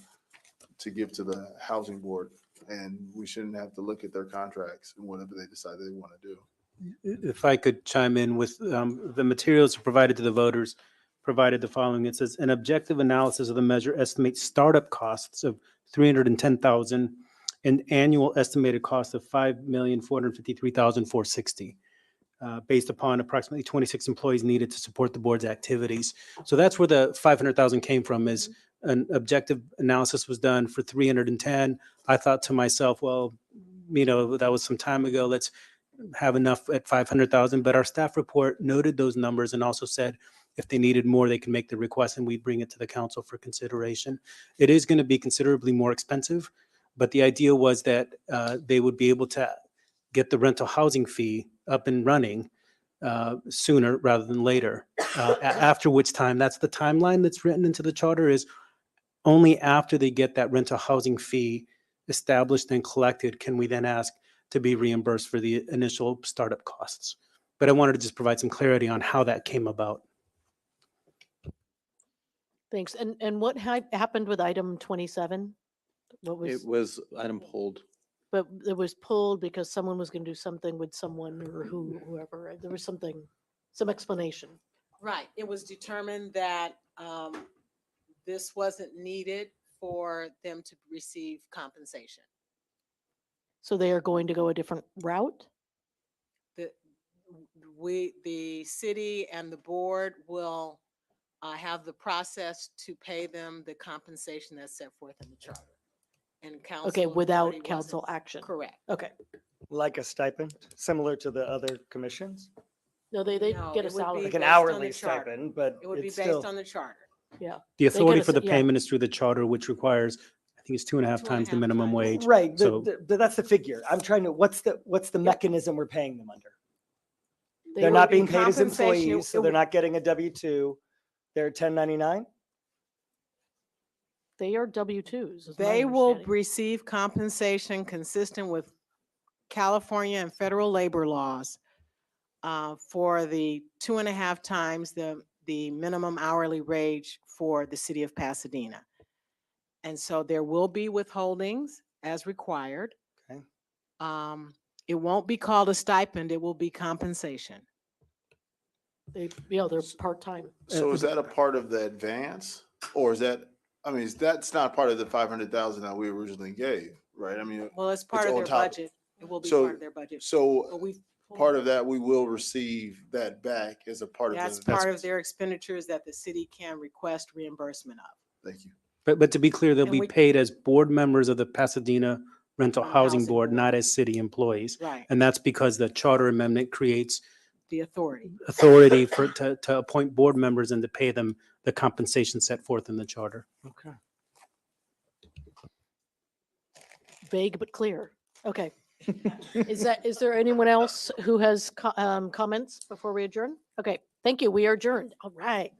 give to the housing board. And we shouldn't have to look at their contracts and whatever they decide they want to do. If I could chime in with the materials provided to the voters, provided the following. It says an objective analysis of the measure estimates startup costs of $310,000 and annual estimated cost of $5,453,460, based upon approximately 26 employees needed to support the board's activities. So that's where the 500,000 came from. Is an objective analysis was done for 310. I thought to myself, well, that was some time ago. Let's have enough at 500,000, but our staff report noted those numbers and also said if they needed more, they can make the request and we'd bring it to the council for consideration. It is going to be considerably more expensive, but the idea was that they would be able to get the rental housing fee up and running sooner rather than later, after which time, that's the timeline that's written into the charter, is only after they get that rental housing fee established and collected can we then ask to be reimbursed for the initial startup costs. But I wanted to just provide some clarity on how that came about. Thanks. And what happened with item 27? What It was item pulled. But it was pulled because someone was going to do something with someone or whoever. There was some explanation. Right. It was determined that this wasn't needed for them to receive compensation. So they are going to go a different route? The city and the board will have the process to pay them the compensation that's set forth in the charter. And council Okay, authority without wasn't- council action. Correct. Okay. Like a stipend, similar to the other commissions? No, they No, get a it would salary. be Like an based on the hourly charter. stipend, but It would be it's based still. on the charter. Yeah. The They get authority a for the s- yeah. payment is through the charter, which requires, I think it's 2.5 times the 2.5 minimum times. wage. Right, So that's the figure. I'm trying to, what's the mechanism we're paying them under? They They're would not be being paid as compensation. employees, so they're not getting a W-2. They're 1099? They are W-2s. is my They will understanding. receive compensation consistent with California and federal labor laws for the 2.5 times the minimum hourly wage for the city of Pasadena. And so there will be withholdings as required. Okay. It won't be called a stipend, it will be compensation. They're part-time. So is that a part of the advance, or is that, I mean, that's not part of the 500,000 that we originally gave, right? I mean, Well, it's part of on their top. budget. It will be So- part of their budget. So But we've part of that, we will receive that back as a part of That's the. part of their expenditures that the city can request reimbursement of. Thank you. But to be clear, they'll And be we- paid as board members of the Pasadena Rental Housing Housing Board, Board. not as city employees. Right. And that's because the charter amendment creates The authority. authority to appoint board members and to pay them the compensation set forth in the charter. Okay. Vague but clear. Okay. Is there anyone else who has comments before we adjourn? Okay, thank you. We are adjourned. All right.